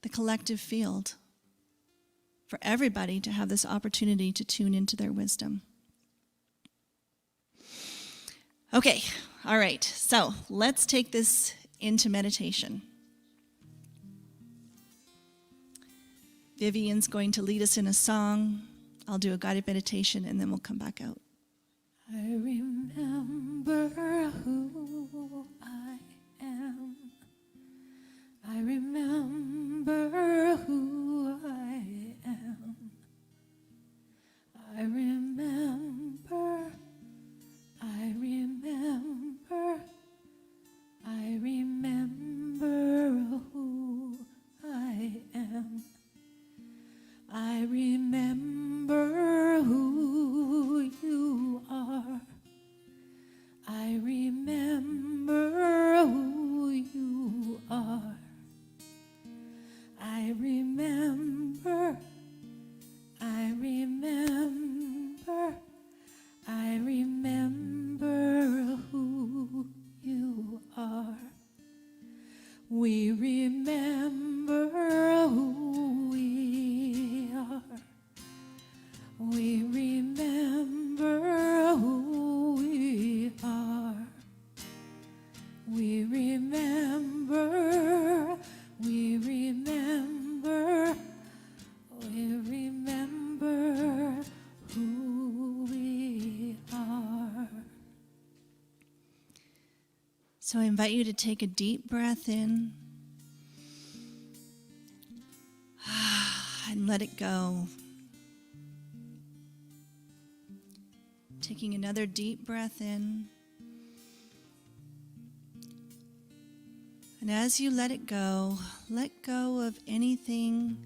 the collective field for everybody to have this opportunity to tune into their wisdom. Okay, all right, so let's take this into meditation. Vivian's going to lead us in a song. I'll do a guided meditation, and then we'll come back out. I remember who I am. I remember who I am. I remember, I remember, I remember who I am. I remember who you are. We remember who we are. We remember, we remember, we remember who we are. So I invite you to take a deep breath in and let it go. Taking another deep breath in. And as you let go of anything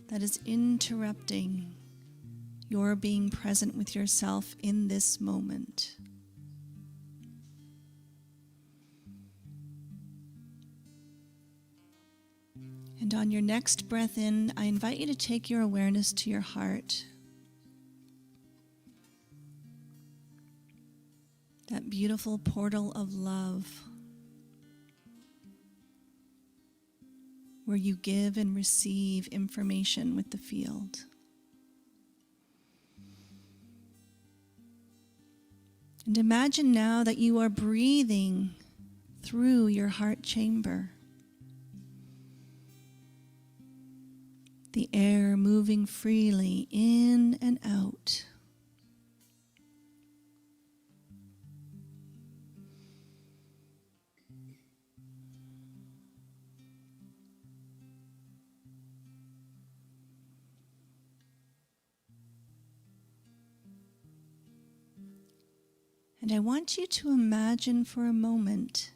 that is interrupting your being present with yourself in this moment. And on your next breath in, I invite you to take your awareness to your heart. That beautiful portal of love, where you give and receive information with the field. And imagine now that you are breathing through your heart chamber. The air moving freely in and out. And I want you to imagine for a moment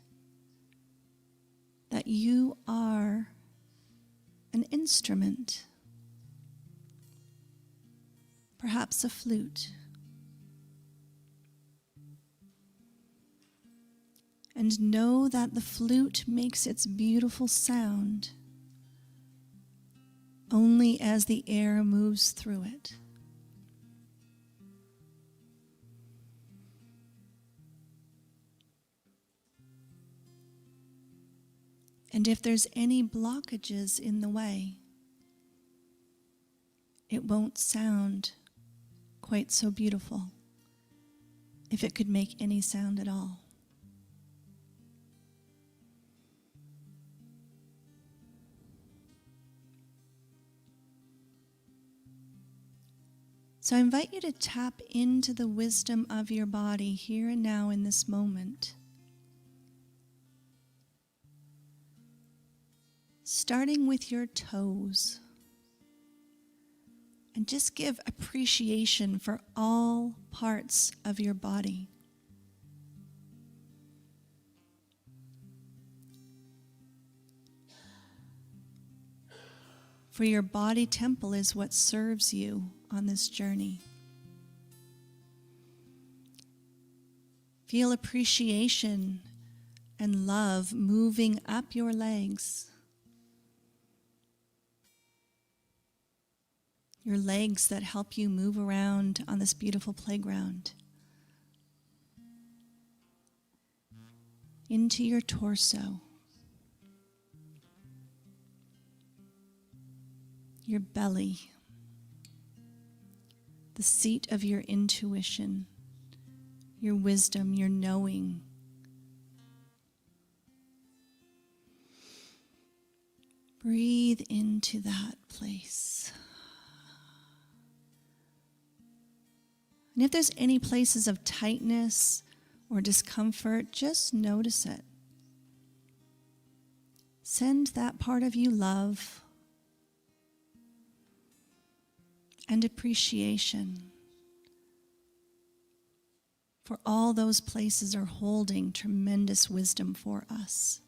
that you are an instrument, perhaps a flute. And know that the flute makes its beautiful sound only as the air moves through it. And if there's any blockages in the way, it won't sound quite so beautiful, if it could make any sound at all. So I invite you to tap into the wisdom of your body here and now in this moment. Starting with your toes. And just give appreciation for all parts of your body. For your body temple is what serves you on this journey. Feel appreciation and love moving up your legs. Your legs that help you move around on this beautiful playground. Into your torso. Your belly. The seat of your intuition. Your wisdom, your knowing. Breathe into that place. And if there's any places of tightness or discomfort, just notice it. Send that part of you love and appreciation. For all those places are holding tremendous wisdom for us.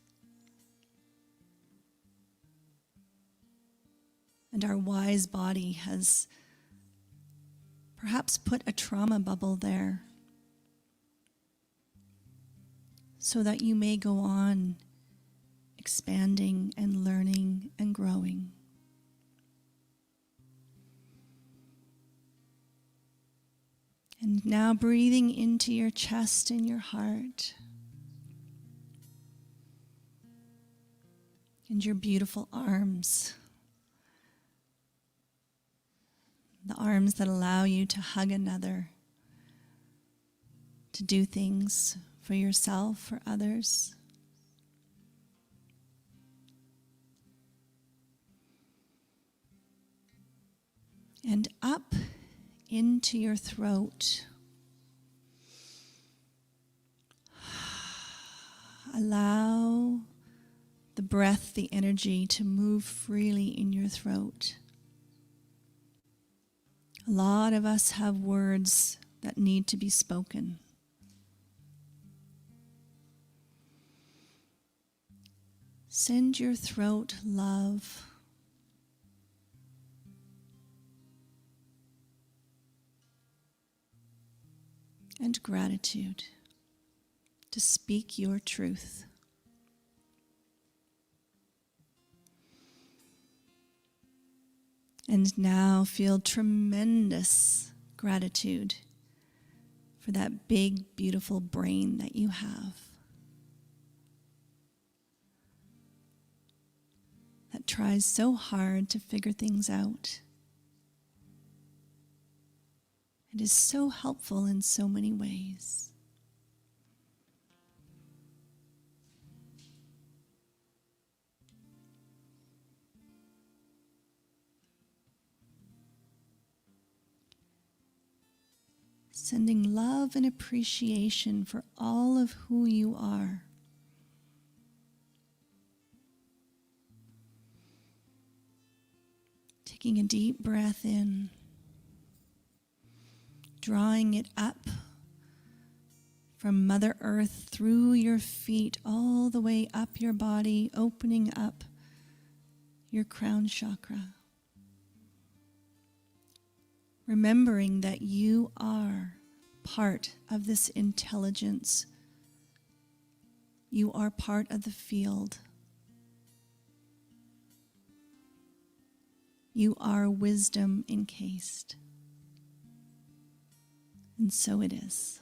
And our wise body has perhaps put a trauma bubble there so that you may go on expanding and learning and growing. And now breathing into your chest and your heart and your beautiful arms. the arms that allow you to hug another, to do things for yourself, for others. And up into your throat. Allow the breath, the energy to move freely in your throat. A lot of us have words that need to be spoken. Send your throat love. And gratitude to speak your truth. And now feel tremendous gratitude for that big, beautiful brain that you have. That tries so hard to figure things out. It is so helpful in so many ways. Sending love and appreciation for all of who you are. Taking a deep breath in. Drawing it up from Mother Earth through your feet all the way up your body, opening up your crown chakra. Remembering that you are part of this intelligence. You are part of the field. You are wisdom encased. And so it is.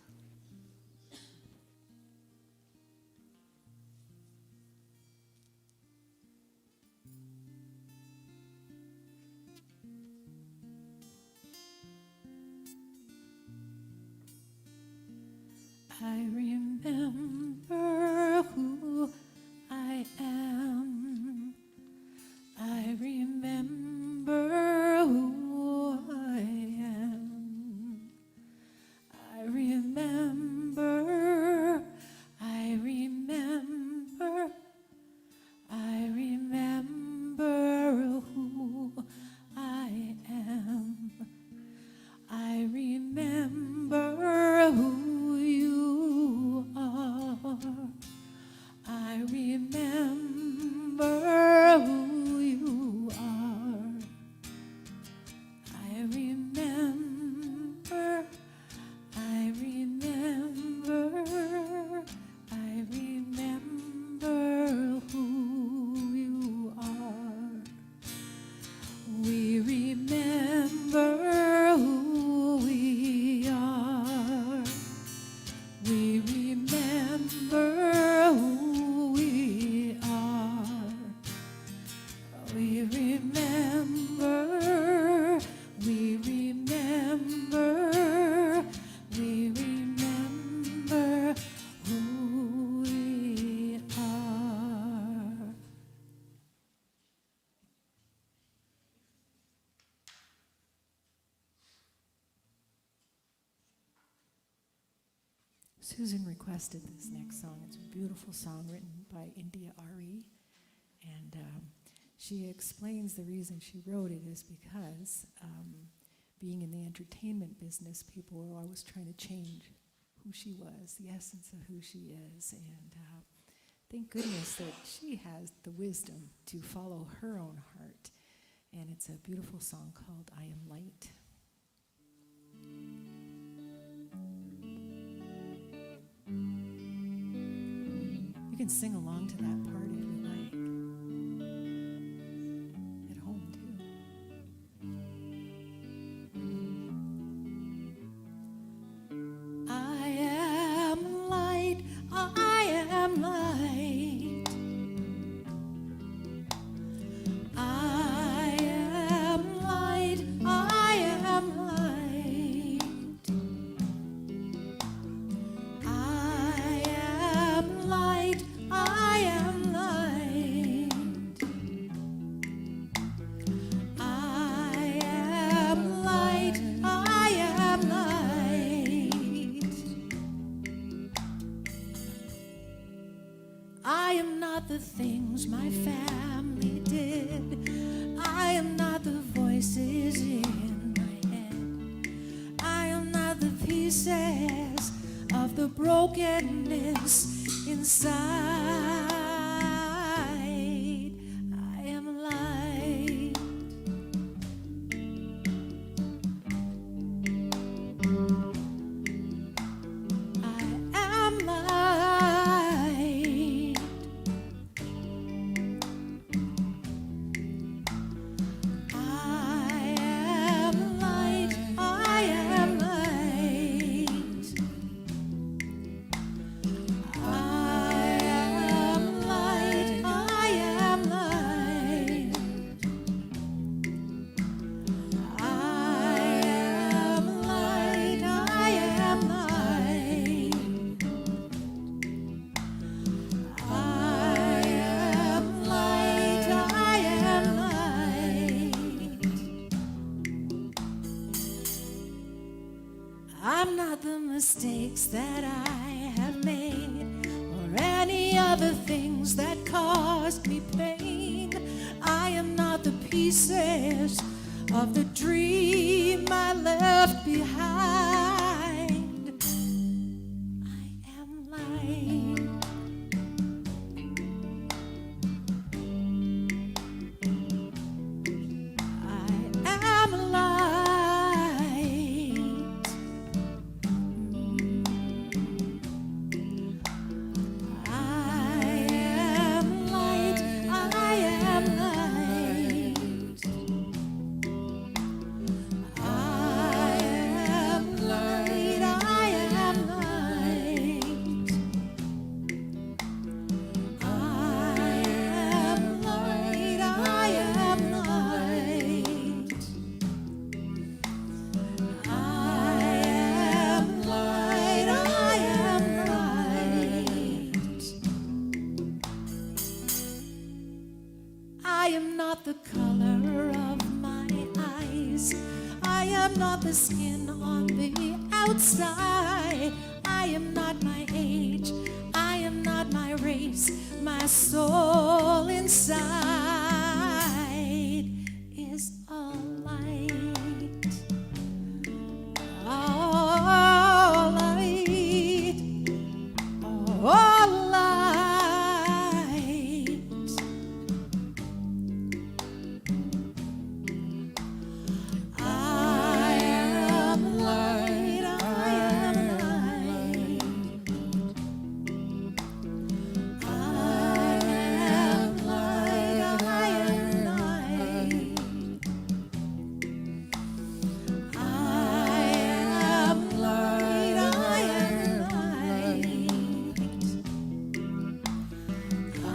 I remember who I am. I remember who I am. I remember, I remember, I remember who I am. I remember who you are. I remember who you are. I remember, I remember, I remember who you are. We remember who we are. We remember who we are. We remember, we remember, we remember who we are. Susan requested this next song. It's a beautiful song written by India Ari. And she explains the reason she wrote it is because being in the entertainment business, people were always trying to change who she was, the essence of who she is. And thank goodness that she has the wisdom to follow her own heart. And it's a beautiful song called I Am Light. You can sing along to that part if you like. At home, too. I am light, I am light. I am light, I am not the things my family did. I am not the voices in my head. I am not the pieces of the brokenness inside. I am light. I am light. I am light. I am light. I am light. I am light. I am light. I am light. I am light. I am light. I'm not the mistakes that I have made or any other things that caused me pain. I am not the pieces of the dream I left behind. I am light. I am light. I am light. I am light. I am light. I am light. I am light. I am light. I am light. I am light. I am not the color of my eyes. I am not the skin on the outside. I am not my age. I am not my race. My soul inside is a light. All light. All light. I am light. I am light. I am light. I am light. I am light. I am light. I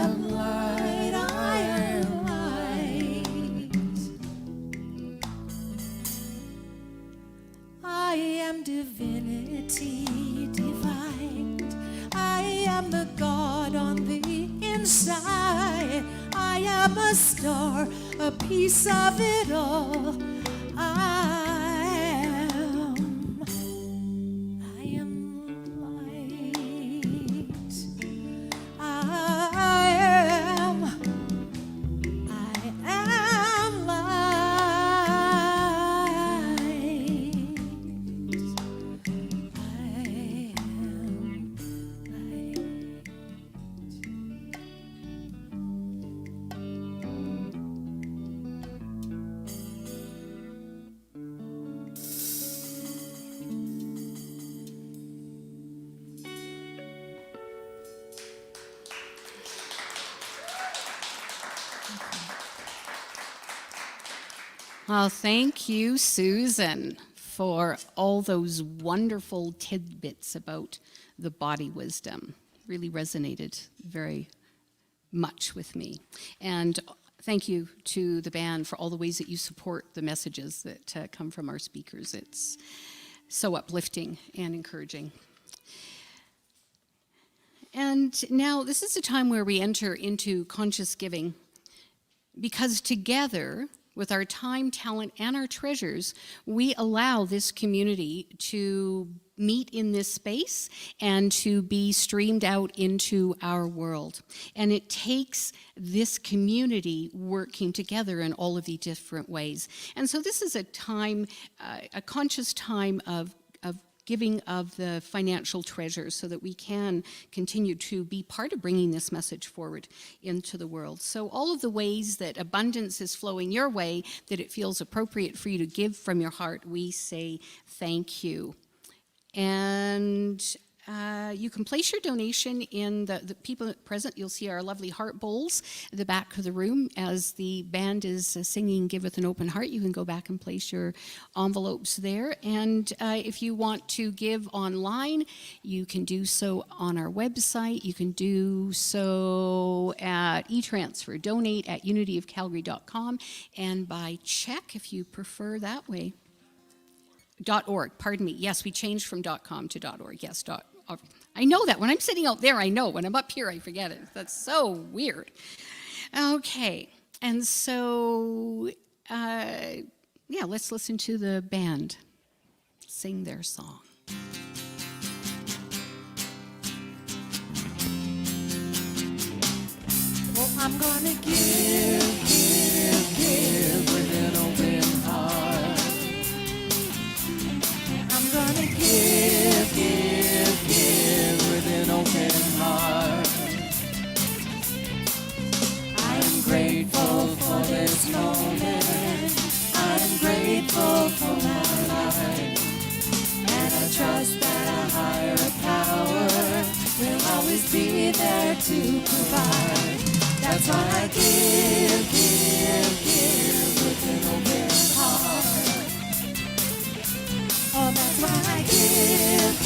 am light. I am light. I am divinity divine. I am the God on the inside. I am a star, a piece of it all. I am light. I am light. I am light. Well, thank you, Susan, for all those wonderful tidbits about the body wisdom. Really resonated very much with me. And thank you to the band for all the ways that you support the messages that come from our speakers. It's so uplifting and encouraging. And now this is a time where we enter into conscious giving, because together With our time, talent, and our treasures, we allow this community to meet in this space and to be streamed out into our world. And it takes this community working together in all of these different ways. And so this is a time, a conscious time of giving of the financial treasures so that we can continue to be part of bringing this message forward into the world. So all of the ways that abundance is flowing your way, that it feels appropriate for you to give from your heart, we say thank you. And you can place your donation in the people present. You'll see our lovely heart bowls at the back of the room. As the band is singing Give With an Open Heart, you can go back and place your envelopes there. And if you want to give online, you can do so on our website. You can do so at e-transfer, donate at unityofcalgary.com, and by check if you prefer that way. .org, pardon me. Yes, we changed from .com to .org. Yes, I know that. When I'm sitting out there, I know. When I'm up here, I forget it. That's so weird. Okay, and so, let's listen to the band sing their song. Well, I'm gonna give with an open heart. I'm gonna give with an open heart. I am grateful for this moment. I am grateful for my life. And I trust that a higher power will always be there to provide. That's why I give with an open heart. Oh, that's why I give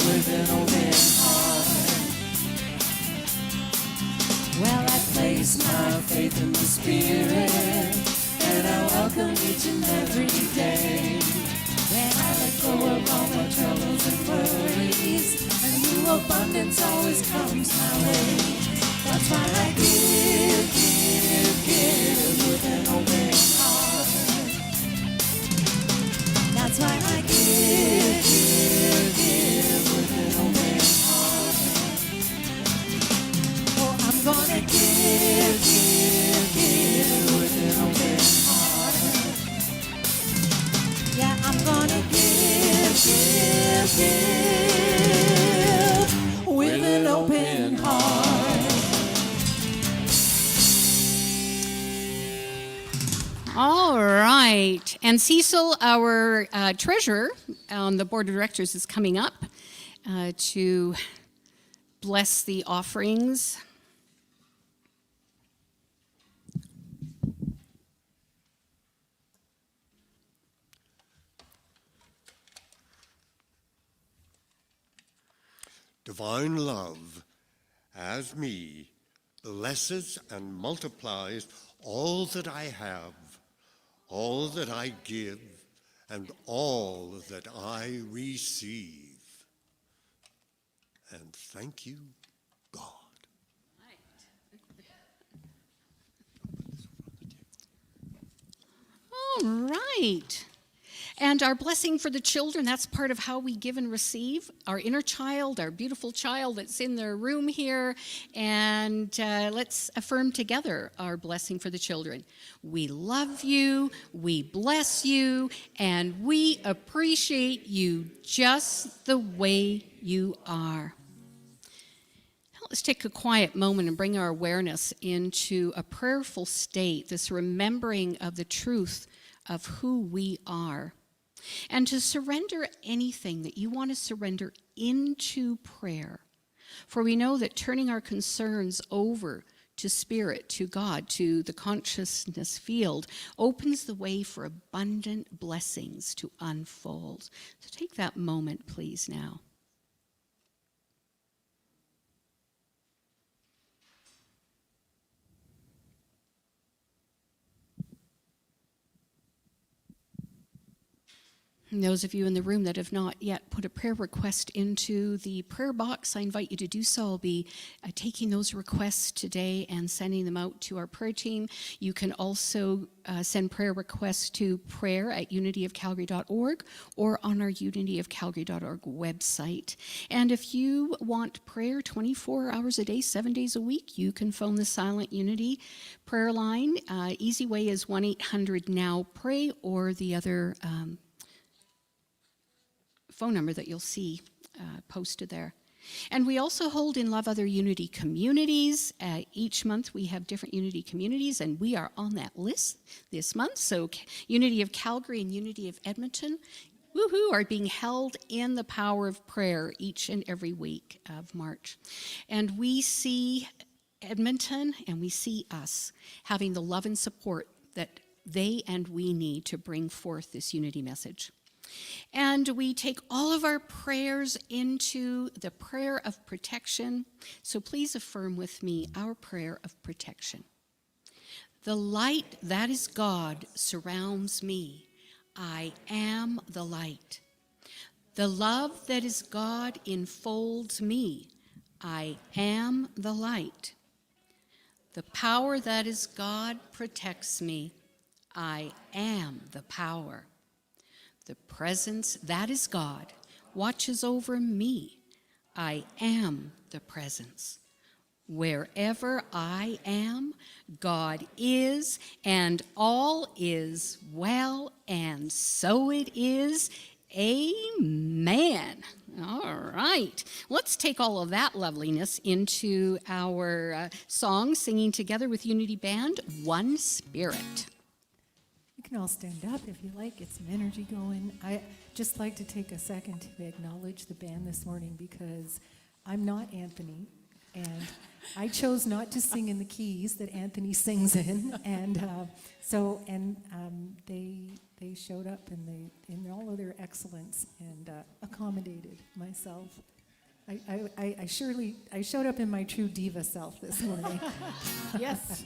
with an open heart. Well, I place my faith in the Spirit, and I welcome each and every day. When I let go of all my troubles and worries, a new abundance always comes my way. That's why I give with an open heart. That's why I give with an open heart. Oh, I'm gonna give with an open heart. Yeah, I'm gonna give with an open heart. All right. And Cecil, our treasurer on the board of directors, is coming up to bless the offerings. Divine love, as me, blesses and multiplies all that I have, all that I give, and all that I receive. And thank you, God. All right. And our blessing for the children, that's part of how we give and receive. Our inner child, our beautiful child that's in the room here. And let's affirm together our blessing for the children. We love you, we bless you, and we appreciate you just the way you are. Now let's take a quiet moment and bring our awareness into a prayerful state, this remembering of the truth of who we are. And to surrender anything that you want to surrender into prayer. For we know that turning our concerns over to Spirit, to God, to the consciousness field, opens the way for abundant blessings to unfold. So take that moment, please, now. And those of you in the room that have not yet put a prayer request into the prayer box, I invite you to do so. I'll be taking those requests today and sending them out to our prayer team. You can also send prayer requests to prayer@unityofcalgary.org or on our unityofcalgary.org website. And if you want prayer 24 hours a day, 7 days a week, you can phone the Silent Unity prayer line. Easy way is 1-800-NOW-PRAY, or the other phone number that you'll see posted there. And we also hold in Love Other Unity communities. Each month we have different Unity communities, and we are on that list this month. So Unity of Calgary and Unity of Edmonton, woohoo, are being held in the power of prayer each and every week of March. And we see Edmonton and we see us having the love and support that they and we need to bring forth this unity message. And we take all of our prayers into the prayer of protection. So please affirm with me our prayer of protection. The light that is God surrounds me. I am the light. The love that is God enfolds me. I am the light. The power that is God protects me. I am the power. The presence that is God watches over me. I am the presence. Wherever I am, God is, and all is well, and so it is. Amen. All right. Let's take all of that loveliness into our song, singing together with Unity Band, One Spirit. You can all stand up if you like, get some energy going. I just like to take a second to acknowledge the band this morning, because I'm not Anthony, and I chose not to sing in the keys that Anthony sings in, and they showed up in all of their excellence and accommodated myself. I showed up in my true diva self this morning. Yes.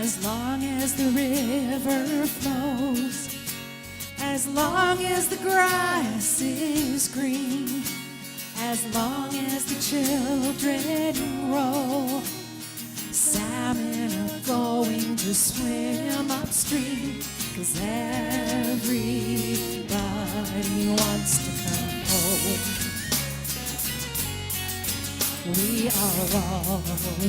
As long as the river flows, as long as the grass is green, as long as the children grow, salmon are going to swim upstream, 'cause everybody wants to come home. We are all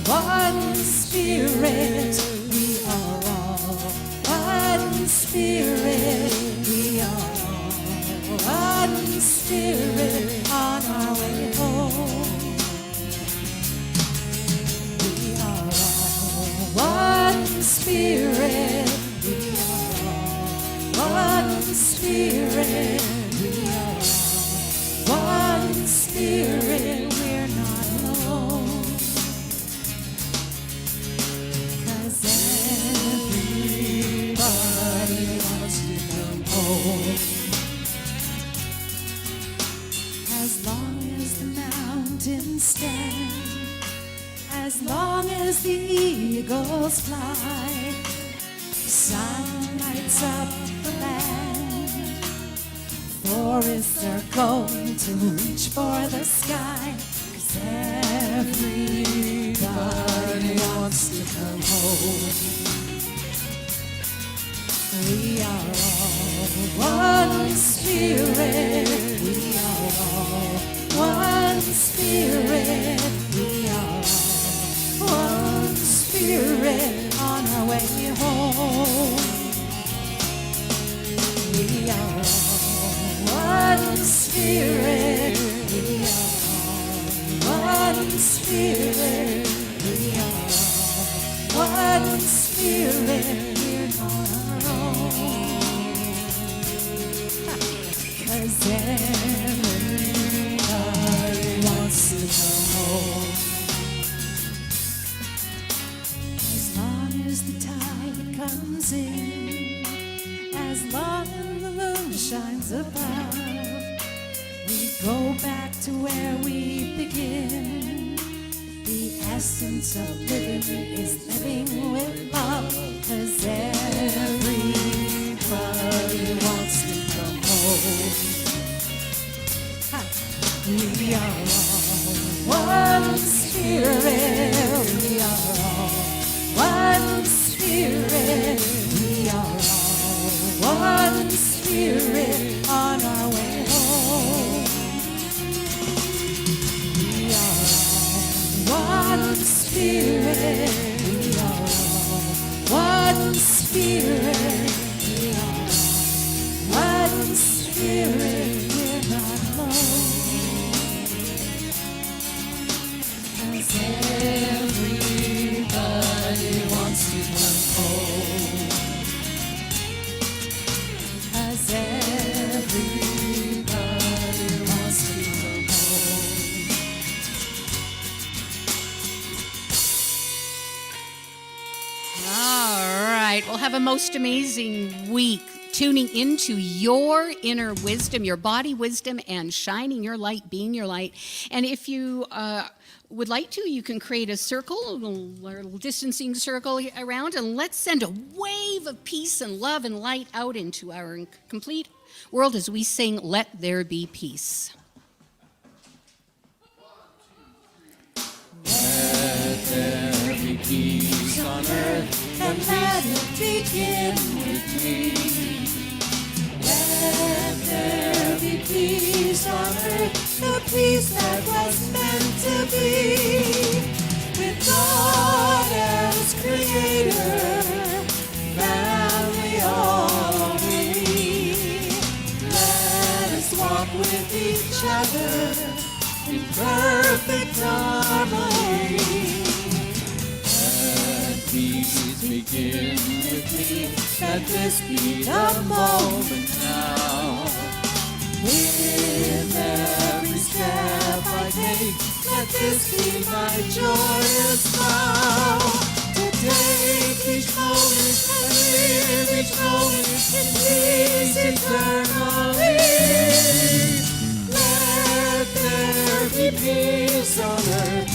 one spirit. We are all one spirit. We are all one spirit on our way home. We are all one spirit. We are all one spirit. We are all one spirit. We're not alone. 'Cause everybody wants to come home. As long as the mountains stand, as long as the eagles fly, the sun lights up the land. Forests are going to reach for the sky, 'cause everybody wants to come home. We are all one spirit. We are all one spirit. We are all one spirit on our way home. We are all one spirit. We are all one spirit. We are all one spirit. We're not our own. 'Cause everybody wants to come home. As long as the tide comes in, as long as the moon shines above, we go back to where we begin. The essence of living is living with love, 'cause everybody wants to come home. Ha. We are all one spirit, we are all one spirit, we are all one spirit on our way home. We are all one spirit, we are all one spirit, we are all one spirit, we're not alone. 'Cause everybody wants to come home. 'Cause everybody wants to come home. All right, we'll have a most amazing week tuning into your inner wisdom, your body wisdom, and shining your light, being your light. And if you would like to, you can create a circle, a little distancing circle around, and let's send a wave of peace and love and light out into our complete world as we sing, "Let There Be Peace." Let there be peace on earth, and let it begin with me. Let there be peace on earth, the peace that was meant to be. With God as creator, family all we. Let us walk with each other in perfect harmony. Let peace begin with me. Let this be the moment now. With every step I take, let this be my joyous vow. To take each moment and live each moment in peace eternally. Let there be peace on earth,